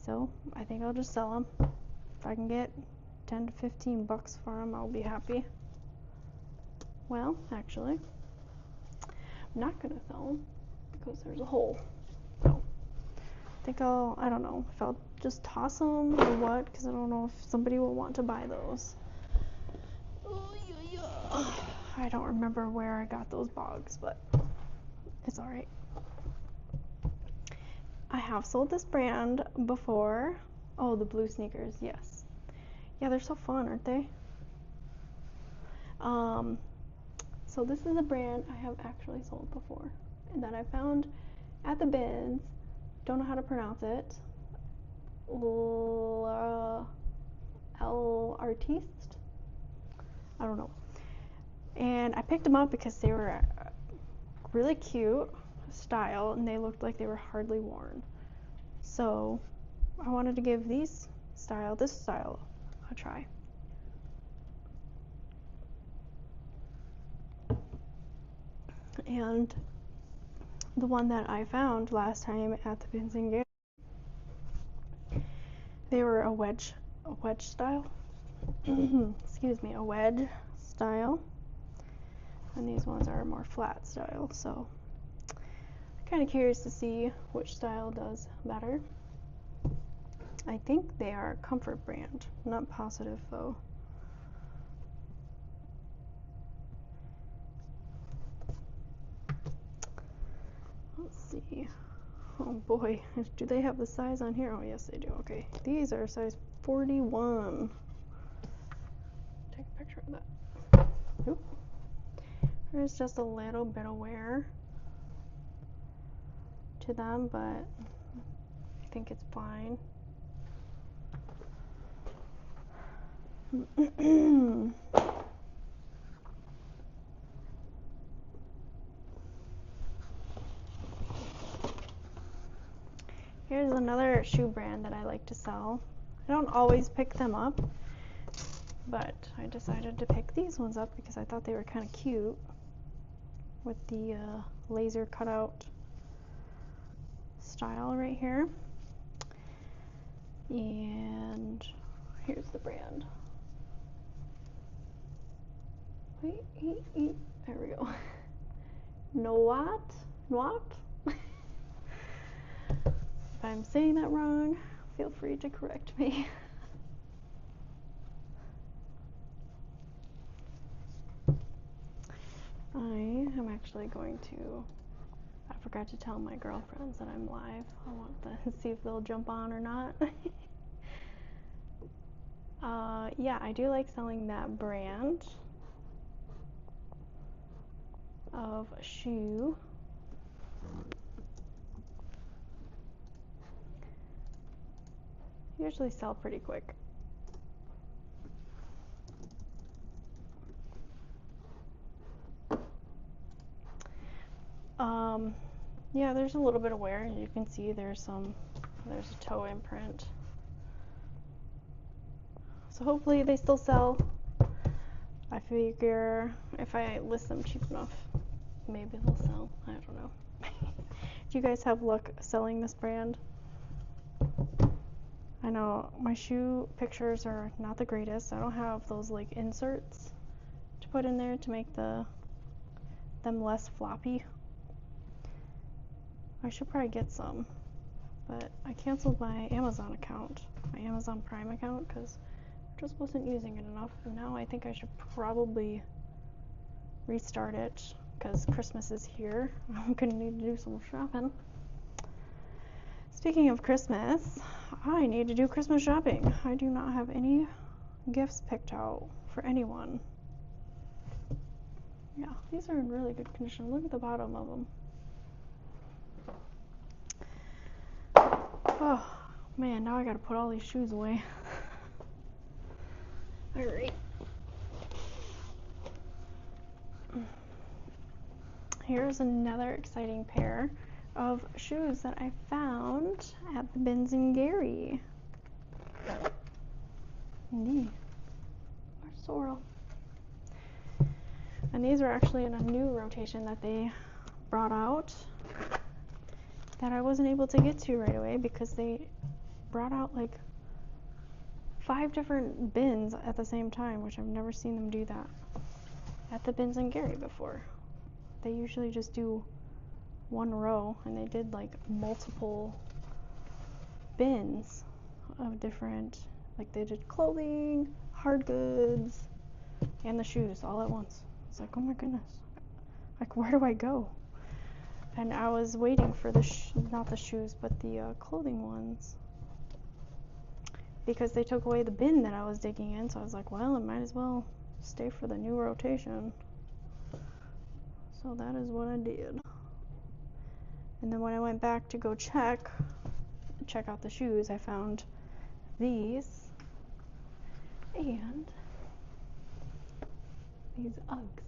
[SPEAKER 1] So I think I'll just sell them. If I can get 10 to 15 bucks for them, I'll be happy. Well, actually, I'm not gonna sell them because there's a hole. So I think I don't know if I'll just toss them or what, because I don't know if somebody will want to buy those. I don't remember where I got those bogs, but it's alright. I have sold this brand before. Oh, the blue sneakers, yes. Yeah, they're so fun, aren't they? So this is a brand I have actually sold before and that I found at the bins. Don't know how to pronounce it. Artiste? I don't know. And I picked them up because they were really cute style and they looked like they were hardly worn. So I wanted to give this style a try. And the one that I found last time at the Bins and Gifts, they were a wedge style. Excuse me, a wedge style. And these ones are more flat style, so I'm kind of curious to see which style does better. I think they are a comfort brand, not positive though. Let's see. Oh boy, do they have the size on here? Oh yes they do. Okay, these are size 41. Take a picture of that. Oop. There's just a little bit of wear to them, but think it's fine. Here's another shoe brand that I like to sell. I don't always pick them up, but I decided to pick these ones up because I thought they were kind of cute with the laser cutout style right here. And here's the brand. Wait, there we go. Noat? If I'm saying that wrong, feel free to correct me. I am actually going to, I forgot to tell my girlfriends that I'm live. I want to see if they'll jump on or not. Yeah, I do like selling that brand of shoe. Usually sell pretty quick. Yeah, there's a little bit of wear. You can see there's a toe imprint. So hopefully they still sell. I figure if I list them cheap enough, maybe they'll sell. I don't know. Do you guys have luck selling this brand? I know my shoe pictures are not the greatest. I don't have those like inserts to put in there to make them less floppy. I should probably get some, but I canceled my Amazon account, my Amazon Prime account, because I just wasn't using it enough, and now I think I should probably restart it because Christmas is here. I'm gonna need to do some shopping. Speaking of Christmas, I need to do Christmas shopping. I do not have any gifts picked out for anyone. Yeah, these are in really good condition. Look at the bottom of them. Oh man, now I gotta put all these shoes away. Alright. Here's another exciting pair of shoes that I found at the Bins and Gary. Where's Sorrel? And these are actually in a new rotation that they brought out that I wasn't able to get to right away because they brought out like 5 different bins at the same time, which I've never seen them do that at the Bins and Gary before. They usually just do one row, and they did like multiple bins of different, like they did clothing, hard goods, and the shoes all at once. It's like, oh my goodness, like where do I go? And I was waiting for not the shoes, but the clothing ones, because they took away the bin that I was digging in. So I was like, well, I might as well stay for the new rotation. So that is what I did. And then when I went back to go check out the shoes, I found these and these Uggs.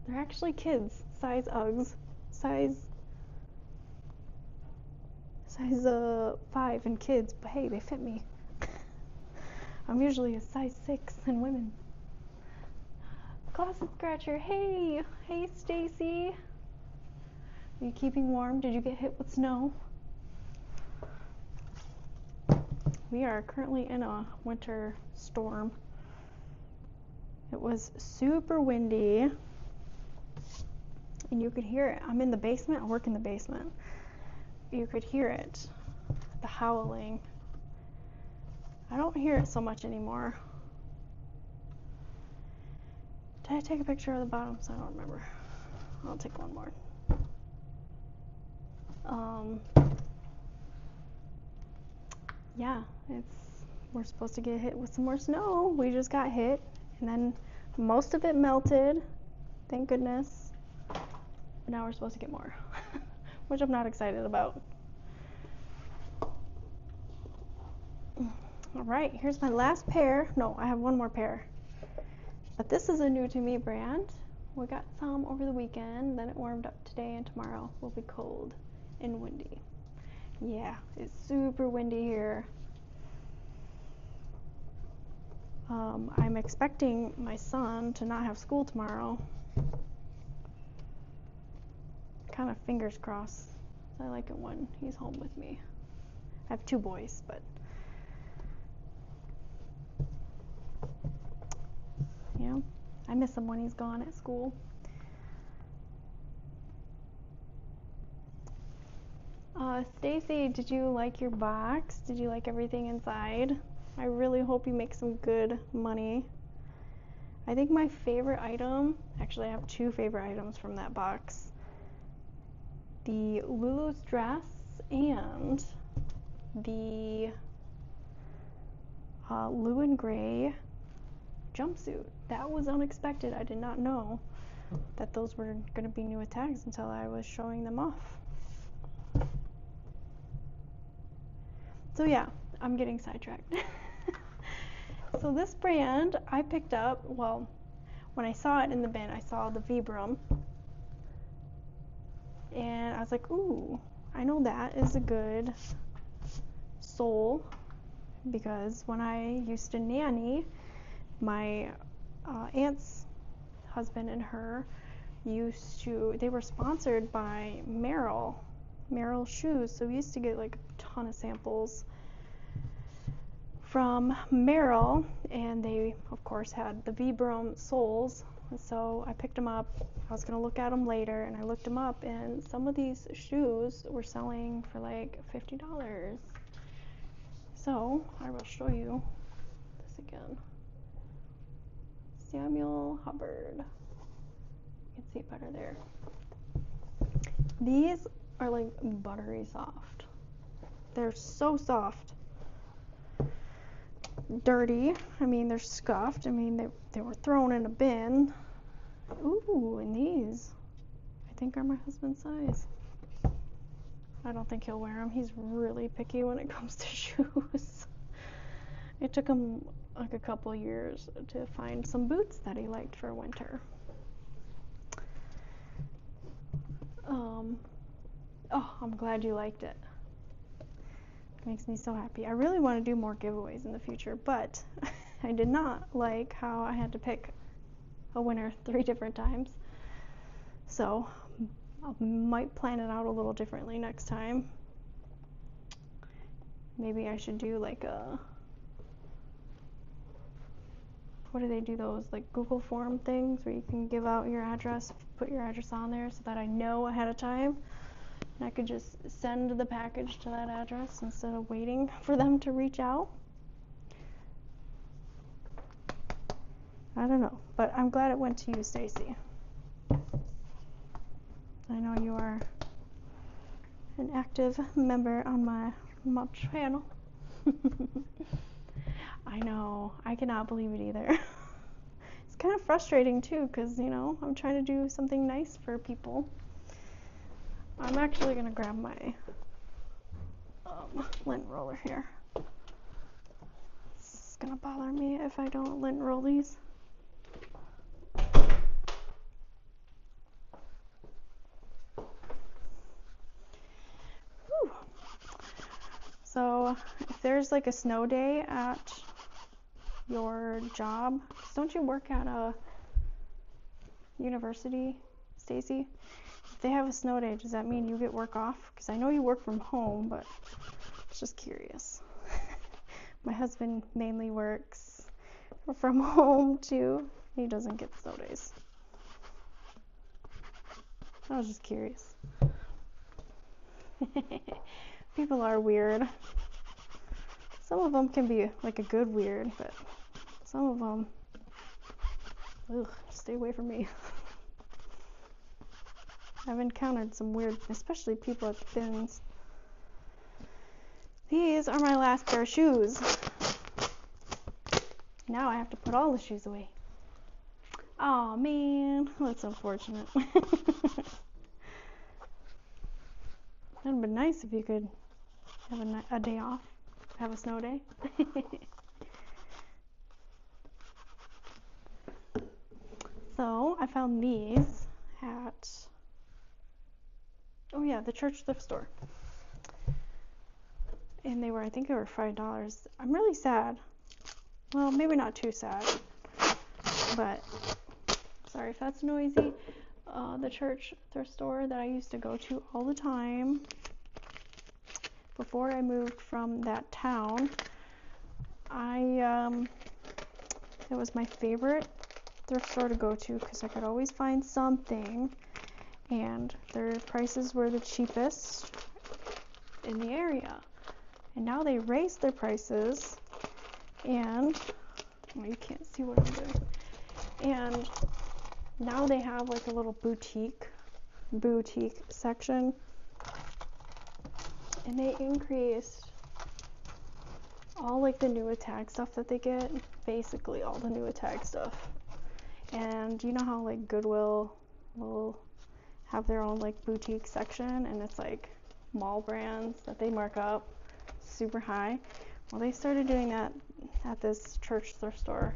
[SPEAKER 1] They're actually kids size Uggs, size 5 in kids, but hey, they fit me. I'm usually a size 6 in women. Closet Scratcher, hey Stacy. Are you keeping warm? Did you get hit with snow? We are currently in a winter storm. It was super windy, and you could hear it. I'm in the basement. I work in the basement. You could hear it, the howling. I don't hear it so much anymore. Did I take a picture of the bottoms? I don't remember. I'll take one more. Yeah, we're supposed to get hit with some more snow. We just got hit, and then most of it melted, thank goodness. But now we're supposed to get more, which I'm not excited about. All right, here's my last pair. No, I have one more pair. But this is a new to me brand. We got some over the weekend, then it warmed up today, and tomorrow will be cold and windy. Yeah, it's super windy here. I'm expecting my son to not have school tomorrow. Kind of fingers crossed. I like it when he's home with me. I have 2 boys, but you know, I miss him when he's gone at school. Stacy, did you like your box? Did you like everything inside? I really hope you make some good money. I think my favorite item, actually I have 2 favorite items from that box. The Lulu's dress and the Lou and Gray jumpsuit. That was unexpected. I did not know that those were going to be new with tags until I was showing them off. So yeah, I'm getting sidetracked. So this brand I picked up, well, when I saw it in the bin, I saw the Vibram. And I was like, ooh, I know that is a good sole, because when I used to nanny, my aunt's husband and her they were sponsored by Merrell shoes, so we used to get like a ton of samples from Merrell, and they of course had the Vibram soles, and so I picked them up. I was going to look at them later, and I looked them up, and some of these shoes were selling for like $50. So I will show you this again. Samuel Hubbard. You can see it better there. These are like buttery soft. They're so soft. Dirty. I mean, they're scuffed. I mean, they were thrown in a bin. Ooh, and these I think are my husband's size. I don't think he'll wear them. He's really picky when it comes to shoes. It took him like a couple years to find some boots that he liked for winter. Oh, I'm glad you liked it. It makes me so happy. I really want to do more giveaways in the future, but I did not like how I had to pick a winner 3 different times. So I might plan it out a little differently next time. Maybe I should do like what do they do, those like Google form things where you can give out your address, put your address on there so that I know ahead of time, and I could just send the package to that address instead of waiting for them to reach out. I don't know, but I'm glad it went to you, Stacy. I know you are an active member on my channel. I know, I cannot believe it either. It's kind of frustrating too, because you know, I'm trying to do something nice for people. I'm actually gonna grab my lint roller here. It's gonna bother me if I don't lint roll these. Whew. So if there's like a snow day at your job, 'cause don't you work at a university, Stacy? If they have a snow day, does that mean you get work off? Because I know you work from home, but I was just curious. My husband mainly works from home too. He doesn't get snow days. I was just curious. People are weird. Some of them can be like a good weird, but some of them, ugh, stay away from me. I've encountered some weird, especially people at the bins. These are my last pair of shoes. Now I have to put all the shoes away. Oh man, that's unfortunate. That'd be nice if you could have a day off have a snow day. So I found these at, oh yeah, the church thrift store. And I think they were $5. I'm really sad. Well, maybe not too sad, but sorry if that's noisy. The church thrift store that I used to go to all the time before I moved from that town, it was my favorite thrift store to go to because I could always find something, and their prices were the cheapest in the area. And now they raised their prices, and well, you can't see what I'm doing. And now they have like a little boutique section, and they increased all like the new tag stuff that they get, basically all the new tag stuff. And you know how like Goodwill will have their own like boutique section, and it's like mall brands that they mark up super high. Well, they started doing that at this church thrift store,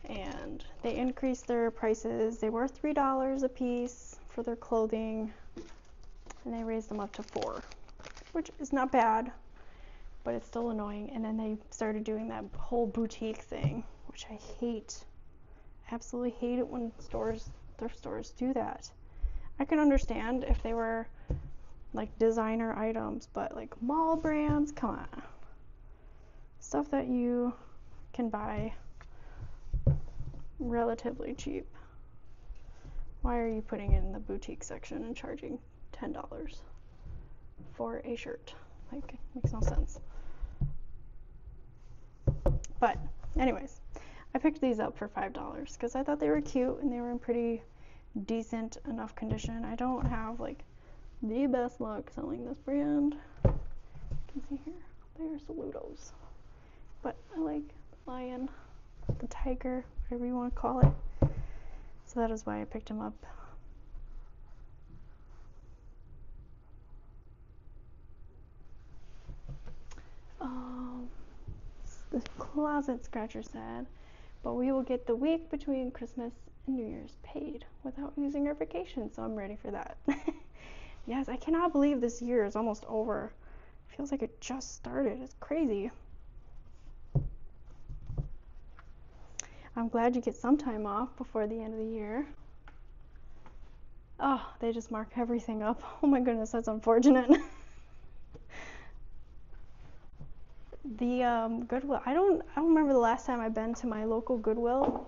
[SPEAKER 1] and they increased their prices. They were $3 a piece for their clothing, and they raised them up to $4, which is not bad, but it's still annoying. And then they started doing that whole boutique thing, which I hate. Absolutely hate it when thrift stores do that. I can understand if they were like designer items, but like mall brands, come on. Stuff that you can buy relatively cheap. Why are you putting it in the boutique section and charging $10 for a shirt? Like, it makes no sense. But anyways, I picked these up for $5 because I thought they were cute and they were in pretty decent enough condition. I don't have like the best luck selling this brand. You can see here, they're Saludos. But I like the lion, the tiger, whatever you want to call it. So that is why I picked him up. The closet scratcher said, but we will get the week between Christmas and New Year's paid without using our vacation, so I'm ready for that. Yes, I cannot believe this year is almost over. It feels like it just started. It's crazy. I'm glad you get some time off before the end of the year. Oh, they just mark everything up. Oh my goodness, that's unfortunate. The Goodwill, I don't remember the last time I've been to my local Goodwill,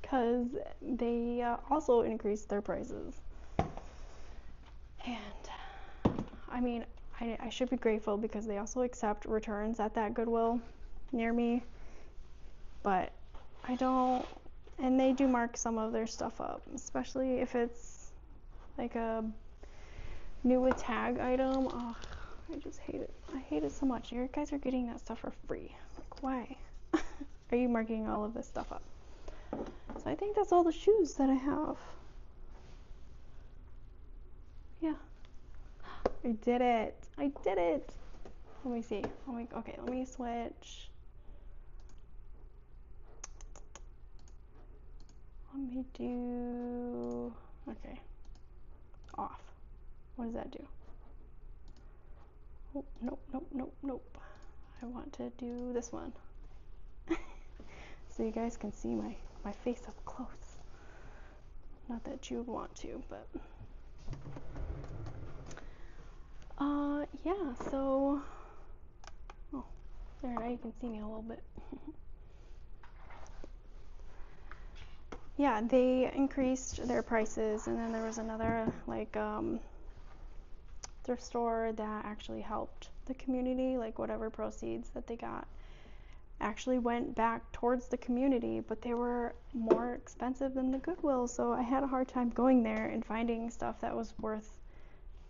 [SPEAKER 1] because they also increased their prices. And I mean, I should be grateful because they also accept returns at that Goodwill near me, but I don't, and they do mark some of their stuff up, especially if it's like a new with tag item. Oh, I just hate it. I hate it so much. You guys are getting that stuff for free. Like, why are you marking all of this stuff up? So I think that's all the shoes that I have. Yeah. I did it. I did it. Let me see. Okay, let me switch. Let me do, okay, off. What does that do? Oh, nope. I want to do this one. So you guys can see my face up close. Not that you want to, but yeah, so there, now you can see me a little bit. Yeah, they increased their prices, and then there was another like thrift store that actually helped the community, like whatever proceeds that they got actually went back towards the community, but they were more expensive than the Goodwill, so I had a hard time going there and finding stuff that was worth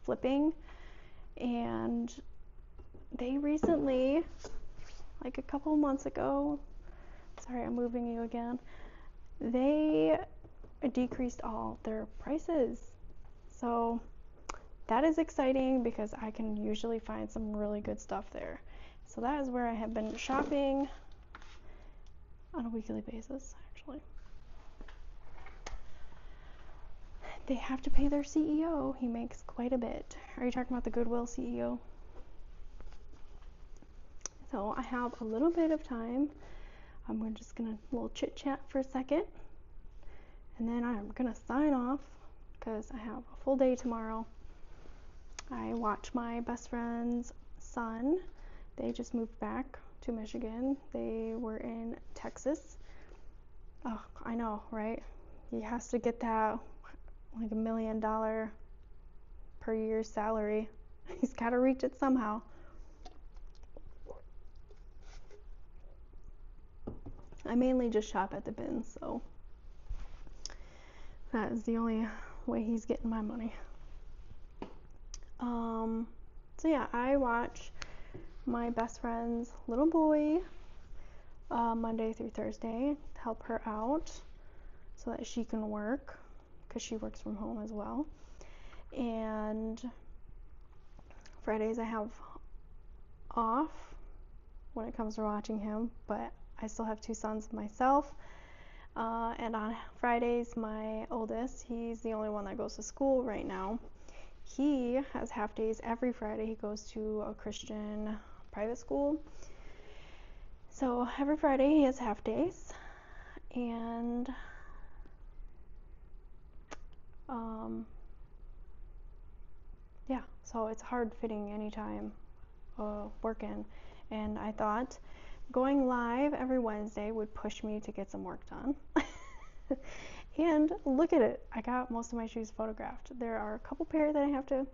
[SPEAKER 1] flipping. And they recently, like a couple months ago, sorry, I'm moving you again, they decreased all their prices. So that is exciting because I can usually find some really good stuff there. So that is where I have been shopping on a weekly basis, actually. They have to pay their CEO. He makes quite a bit. Are you talking about the Goodwill CEO? So I have a little bit of time. I'm just gonna little chit chat for a second, and then I'm gonna sign off because I have a full day tomorrow. I watch my best friend's son. They just moved back to Michigan. They were in Texas. Oh, I know, right? He has to get that like $1 million per year salary. He's got to reach it somehow. I mainly just shop at the bins, so that is the only way he's getting my money. So yeah, I watch my best friend's little boy Monday through Thursday, help her out so that she can work, because she works from home as well. And Fridays I have off when it comes to watching him, but I still have 2 sons myself. And on Fridays, my oldest, he's the only one that goes to school right now. He has half days every Friday. He goes to a Christian private school. So every Friday he has half days. And yeah, so it's hard fitting any time work in. And I thought going live every Wednesday would push me to get some work done. And look at it, I got most of my shoes photographed. There are a couple pair that I have to,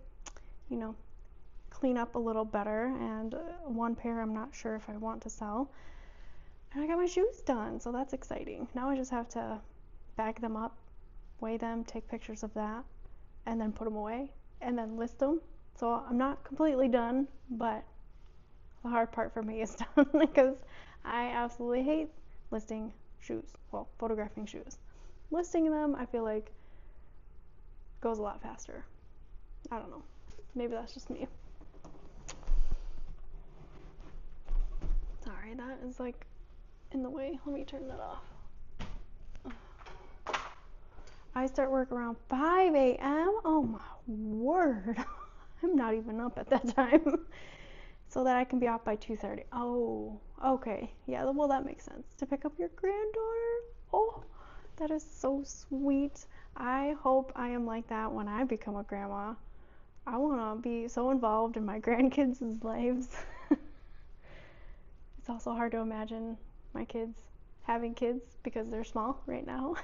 [SPEAKER 1] clean up a little better, and one pair I'm not sure if I want to sell. And I got my shoes done, so that's exciting. Now I just have to bag them up, weigh them, take pictures of that, and then put them away, and then list them. So I'm not completely done, but the hard part for me is done because I absolutely hate listing shoes. Well, photographing shoes. Listing them, I feel like, goes a lot faster. I don't know. Maybe that's just me. Sorry, that is like in the way. Let me turn that off. I start work around 5 a.m. Oh my word. I'm not even up at that time. So that I can be off by 2:30. Oh, okay. Yeah, well, that makes sense. To pick up your granddaughter. Oh, that is so sweet. I hope I am like that when I become a grandma. I want to be so involved in my grandkids' lives. It's also hard to imagine my kids having kids because they're small right now.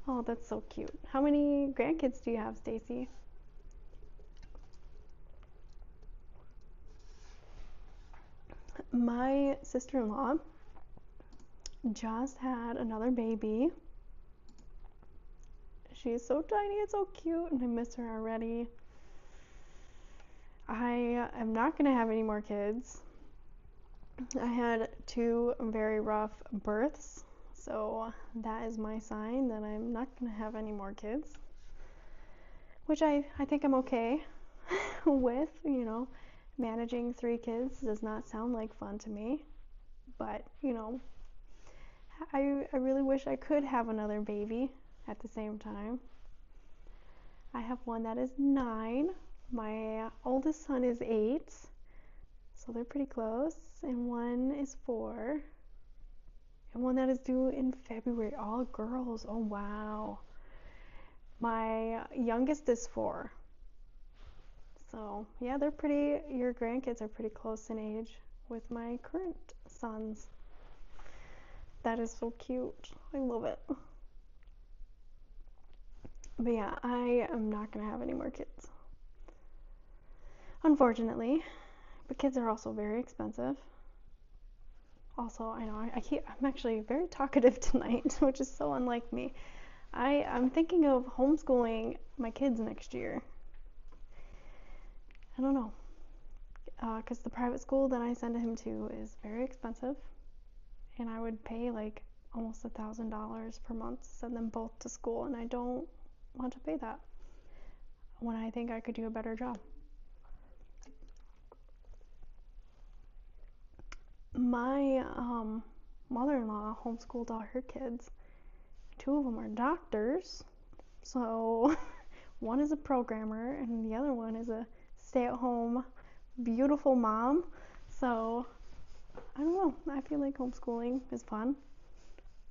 [SPEAKER 1] Oh, that's so cute. How many grandkids do you have, Stacy? My sister-in-law just had another baby. She is so tiny and so cute, and I miss her already. I am not going to have any more kids. I had 2 very rough births, so that is my sign that I'm not going to have any more kids, which I think I'm okay with. Managing 3 kids does not sound like fun to me, but I really wish I could have another baby at the same time. I have one that is 9. My oldest son is 8, so they're pretty close, and one is 4, and one that is due in February. All girls. Oh wow. My youngest is 4. So yeah, your grandkids are pretty close in age with my current sons. That is so cute. I love it. But yeah, I am not going to have any more kids, unfortunately. But kids are also very expensive. Also, I know I'm actually very talkative tonight, which is so unlike me. I'm thinking of homeschooling my kids next year. I don't know, because the private school that I send him to is very expensive, and I would pay like almost $1,000 per month to send them both to school, and I don't want to pay that. when I think I could do a better job. My mother-in-law homeschooled all her kids. 2 of them are doctors. So one is a programmer and the other one is a stay-at-home beautiful mom. So I don't know, I feel like homeschooling is fun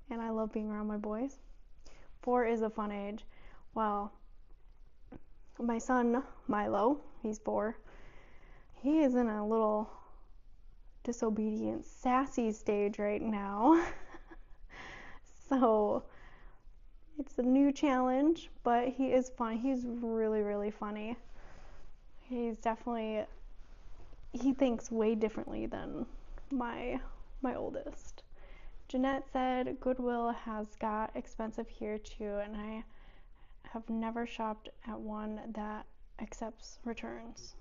[SPEAKER 1] and I love being around my boys. 4 is a fun age. Well, my son Milo, he's 4, he is in a little disobedient sassy stage right now. So it's a new challenge, but he is fun. He's really, really funny. He's definitely, he thinks way differently than my oldest. Jeanette said Goodwill has got expensive here too, and I have never shopped at one that accepts returns.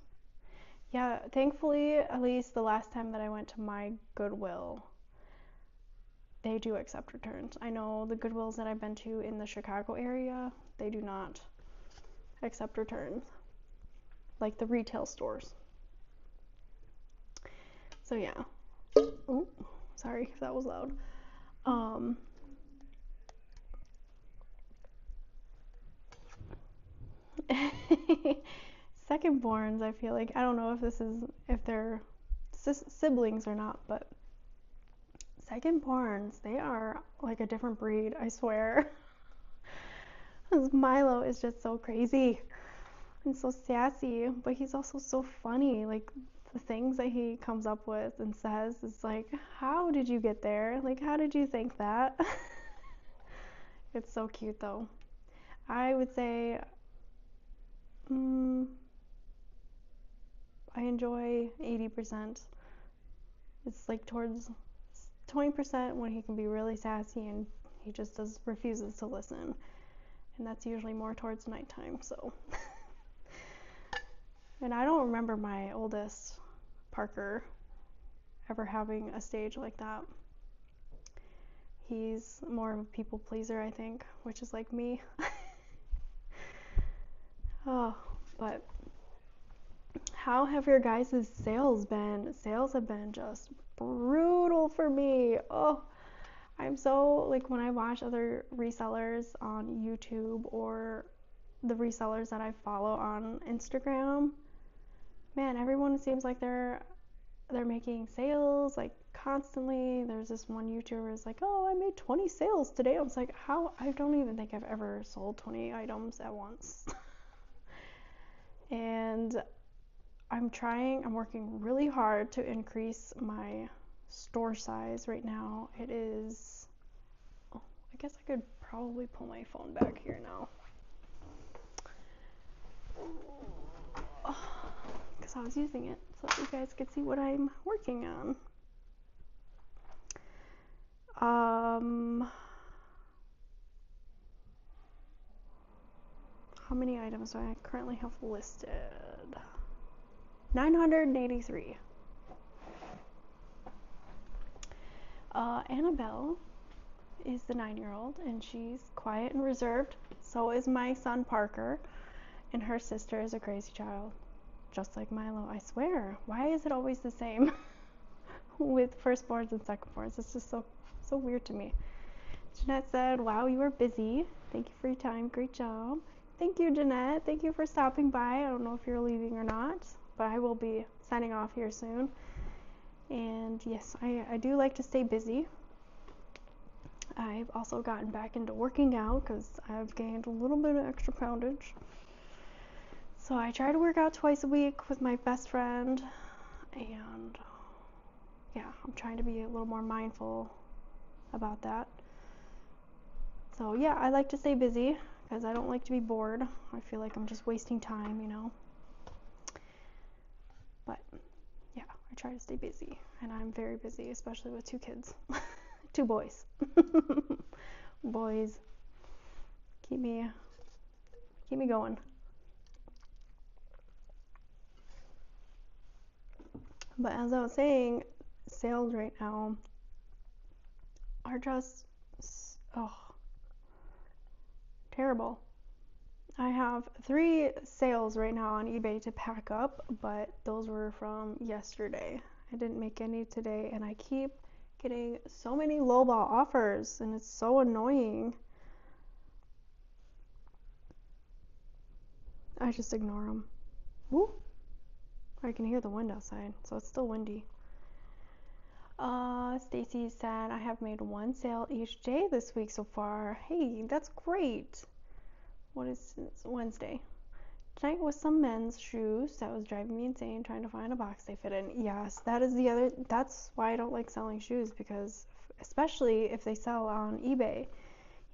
[SPEAKER 1] Yeah, thankfully, at least the last time that I went to my Goodwill, they do accept returns. I know the Goodwills that I've been to in the Chicago area, they do not accept returns, like the retail stores. So yeah. Oh, sorry if that was loud. Secondborns, I feel like, I don't know if they're siblings or not, but secondborns, they are like a different breed, I swear. Milo is just so crazy and so sassy, but he's also so funny. Like the things that he comes up with and says is like, how did you get there? Like, how did you think that? It's so cute though. I would say I enjoy 80%. It's like towards 20% when he can be really sassy and he just refuses to listen. And that's usually more towards nighttime, so. And I don't remember my oldest, Parker, ever having a stage like that. He's more of a people pleaser, I think, which is like me. Oh, but how have your guys' sales been? Sales have been just brutal for me. Oh, I'm so, like, when I watch other resellers on YouTube or the resellers that I follow on Instagram, man, everyone seems like they're making sales like constantly. There's this one YouTuber is like, oh, I made 20 sales today. I was like, how? I don't even think I've ever sold 20 items at once. And I'm working really hard to increase my store size right now. It is, I guess I could probably pull my phone back here now. Because I was using it so that you guys could see what I'm working on. How many items do I currently have listed? 983. Annabelle is the 9-year-old, and she's quiet and reserved. So is my son Parker, and her sister is a crazy child, just like Milo. I swear. Why is it always the same with firstborns and secondborns? It's just so weird to me. Jeanette said, wow, you are busy. Thank you for your time. Great job. Thank you, Jeanette. Thank you for stopping by. I don't know if you're leaving or not, but I will be signing off here soon. And yes, I do like to stay busy. I've also gotten back into working out because I've gained a little bit of extra poundage. So I try to work out twice a week with my best friend. And yeah, I'm trying to be a little more mindful about that. So yeah, I like to stay busy because I don't like to be bored. I feel like I'm just wasting time, you know. But yeah, I try to stay busy, and I'm very busy, especially with 2 kids. 2 boys. Boys keep me going. But as I was saying, sales right now are just terrible. I have 3 sales right now on eBay to pack up, but those were from yesterday. I didn't make any today, and I keep getting so many lowball offers, and it's so annoying. I just ignore them. Woo! I can hear the wind outside, so it's still windy. Stacy said, I have made 1 sale each day this week so far. Hey, that's great. What is it? It's Wednesday. Tonight was some men's shoes that was driving me insane trying to find a box they fit in. Yes, that's why I don't like selling shoes, because especially if they sell on eBay,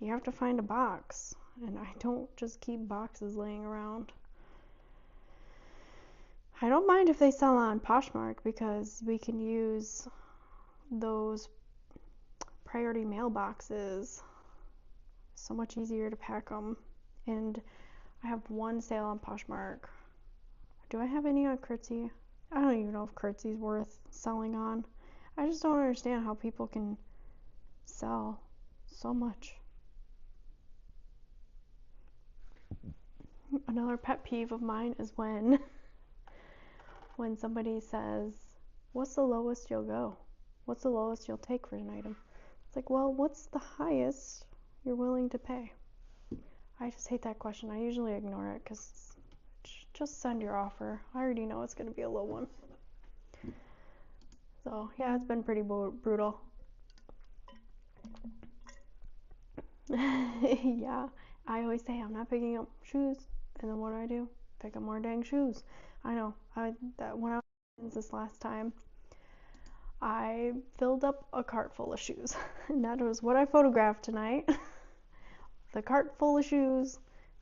[SPEAKER 1] you have to find a box, and I don't just keep boxes laying around. I don't mind if they sell on Poshmark, because we can use those priority mail boxes. So much easier to pack them. And I have 1 sale on Poshmark. Do I have any on Curtsy? I don't even know if Curtsy's worth selling on. I just don't understand how people can sell so much. Another pet peeve of mine is when somebody says, what's the lowest you'll go? What's the lowest you'll take for an item? It's like, well, what's the highest you're willing to pay? I just hate that question. I usually ignore it, because just send your offer. I already know it's going to be a low one. So yeah, it's been pretty brutal. Yeah, I always say I'm not picking up shoes, and then what do? Pick up more dang shoes. I know. When I was this last time, I filled up a cart full of shoes, and that was what I photographed tonight. The cart full of shoes.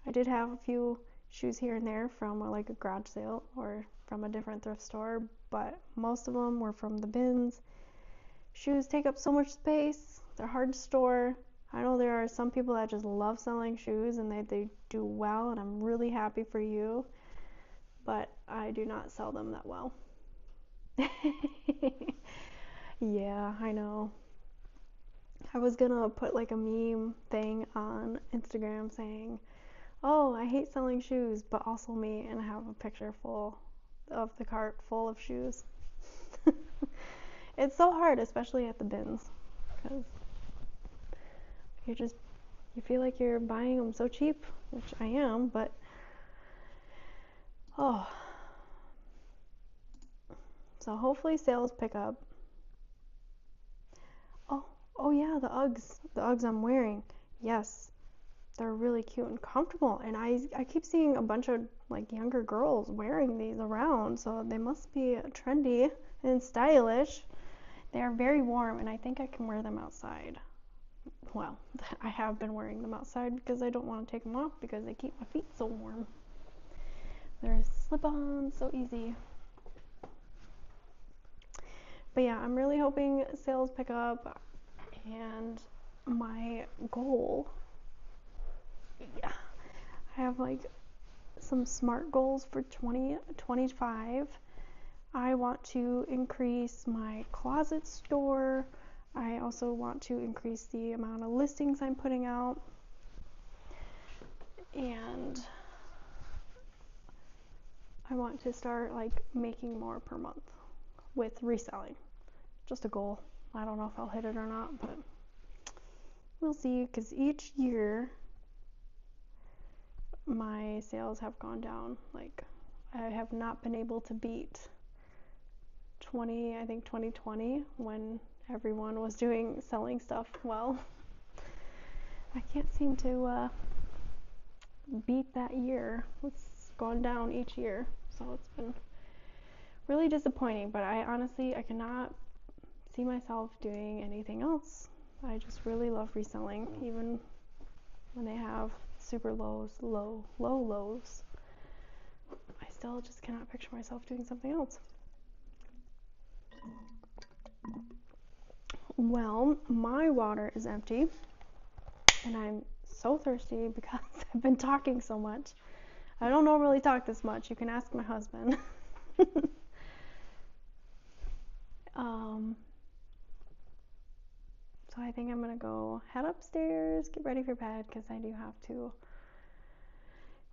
[SPEAKER 1] I did have a few shoes here and there from a garage sale or from a different thrift store, but most of them were from the bins. Shoes take up so much space. They're hard to store. I know there are some people that just love selling shoes, and they do well, and I'm really happy for you, but I do not sell them that well. Yeah, I know. I was gonna put a meme thing on Instagram saying, oh, I hate selling shoes, but also me, and I have a picture full of the cart full of shoes. It's so hard, especially at the bins, because you feel like you're buying them so cheap, which I am, but so hopefully sales pick up. Oh yeah, the Uggs I'm wearing. Yes, they're really cute and comfortable, and I keep seeing a bunch of younger girls wearing these around, so they must be trendy and stylish. They are very warm, and I think I can wear them outside. Well, I have been wearing them outside because I don't want to take them off because they keep my feet so warm. They're slip-on, so easy. But yeah, I'm really hoping sales pick up, and my goal, yeah, I have some SMART goals for 2025. I want to increase my closet store. I also want to increase the amount of listings I'm putting out, and I want to start making more per month with reselling. Just a goal. I don't know if I'll hit it or not, but we'll see, because each year my sales have gone down. I have not been able to beat 2020, when everyone was selling stuff well. I can't seem to beat that year. It's gone down each year, so it's been really disappointing, but I cannot see myself doing anything else. I just really love reselling, even when they have super low lows. I still just cannot picture myself doing something else. Well, my water is empty, and I'm so thirsty because I've been talking so much. I don't normally talk this much. You can ask my husband. So I think I'm gonna go head upstairs, get ready for bed, because I do have to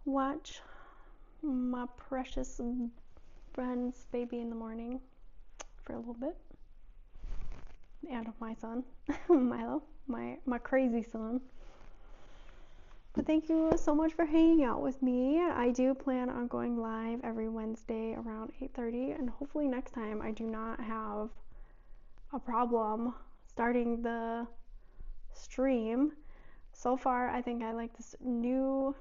[SPEAKER 1] watch my precious friend's baby in the morning for a little bit. And my son, Milo, my crazy son. But thank you so much for hanging out with me. I do plan on going live every Wednesday around 8:30, and hopefully next time I do not have a problem starting the stream. So far, I think I like this new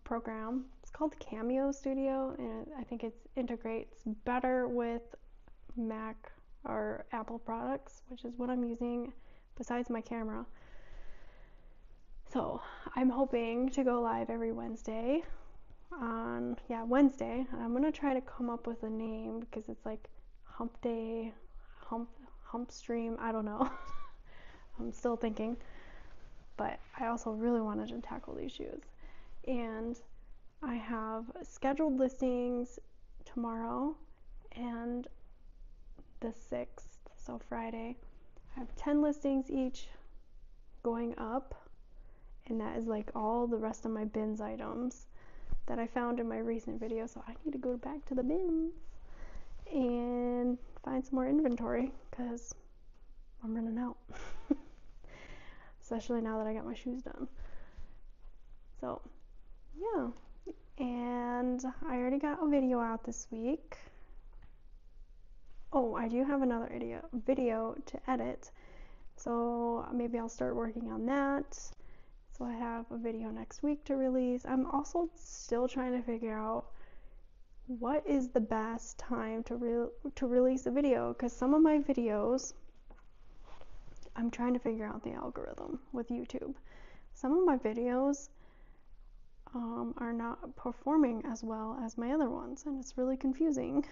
[SPEAKER 1] program. It's called Cameo Studio, and I think it integrates better with Mac or Apple products, which is what I'm using besides my camera. So I'm hoping to go live every Wednesday on, Wednesday. And I'm gonna try to come up with a name because it's like hump day, hump stream, I don't know. I'm still thinking, but I also really wanted to tackle these shoes. And I have scheduled listings tomorrow and the 6th, so Friday. I have 10 listings each going up, and that is like all the rest of my bins items that I found in my recent video, so I need to go back to the bins and find some more inventory because I'm running out. Especially now that I got my shoes done. So yeah, and I already got a video out this week. Oh, I do have another video to edit, so maybe I'll start working on that. So I have a video next week to release. I'm also still trying to figure out what is the best time to release a video, because some of my videos, I'm trying to figure out the algorithm with YouTube. Some of my videos are not performing as well as my other ones, and it's really confusing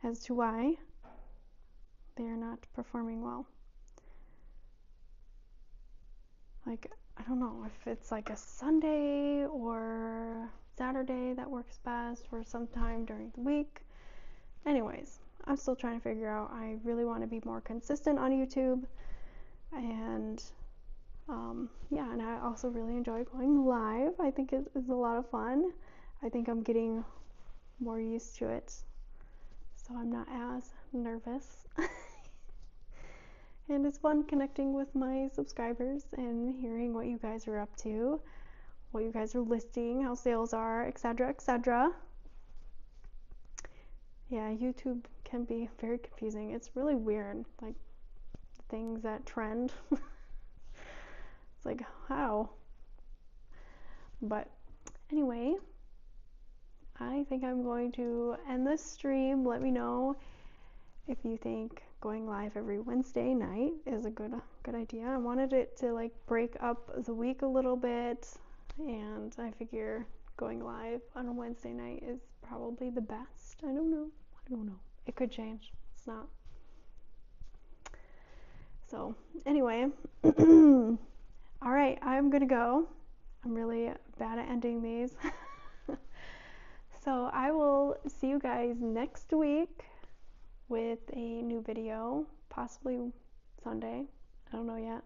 [SPEAKER 1] as to why they are not performing well. Like, I don't know if it's like a Sunday or Saturday that works best, or sometime during the week. Anyways, I'm still trying to figure out. I really want to be more consistent on YouTube, and and I also really enjoy going live. I think it is a lot of fun. I think I'm getting more used to it, so I'm not as nervous. And it's fun connecting with my subscribers and hearing what you guys are up to, what you guys are listing, how sales are, etc., etc. Yeah, YouTube can be very confusing. It's really weird, like things that trend. It's like, how? But anyway, I think I'm going to end this stream. Let me know if you think going live every Wednesday night is a good idea. I wanted it to like break up the week a little bit, and I figure going live on a Wednesday night is probably the best. I don't know. It could change. It's not. So anyway, all right, I'm gonna go. I'm really bad at ending these. So I will see you guys next week with a new video, possibly Sunday. I don't know yet.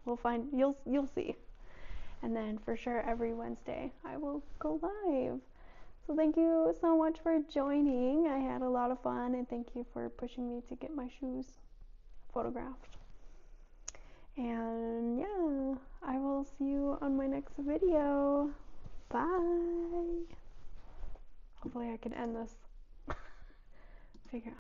[SPEAKER 1] We'll find. You'll see. And then for sure every Wednesday I will go live. So thank you so much for joining. I had a lot of fun, and thank you for pushing me to get my shoes photographed. And yeah, I will see you on my next video. Bye. Hopefully I can end this. Figure out.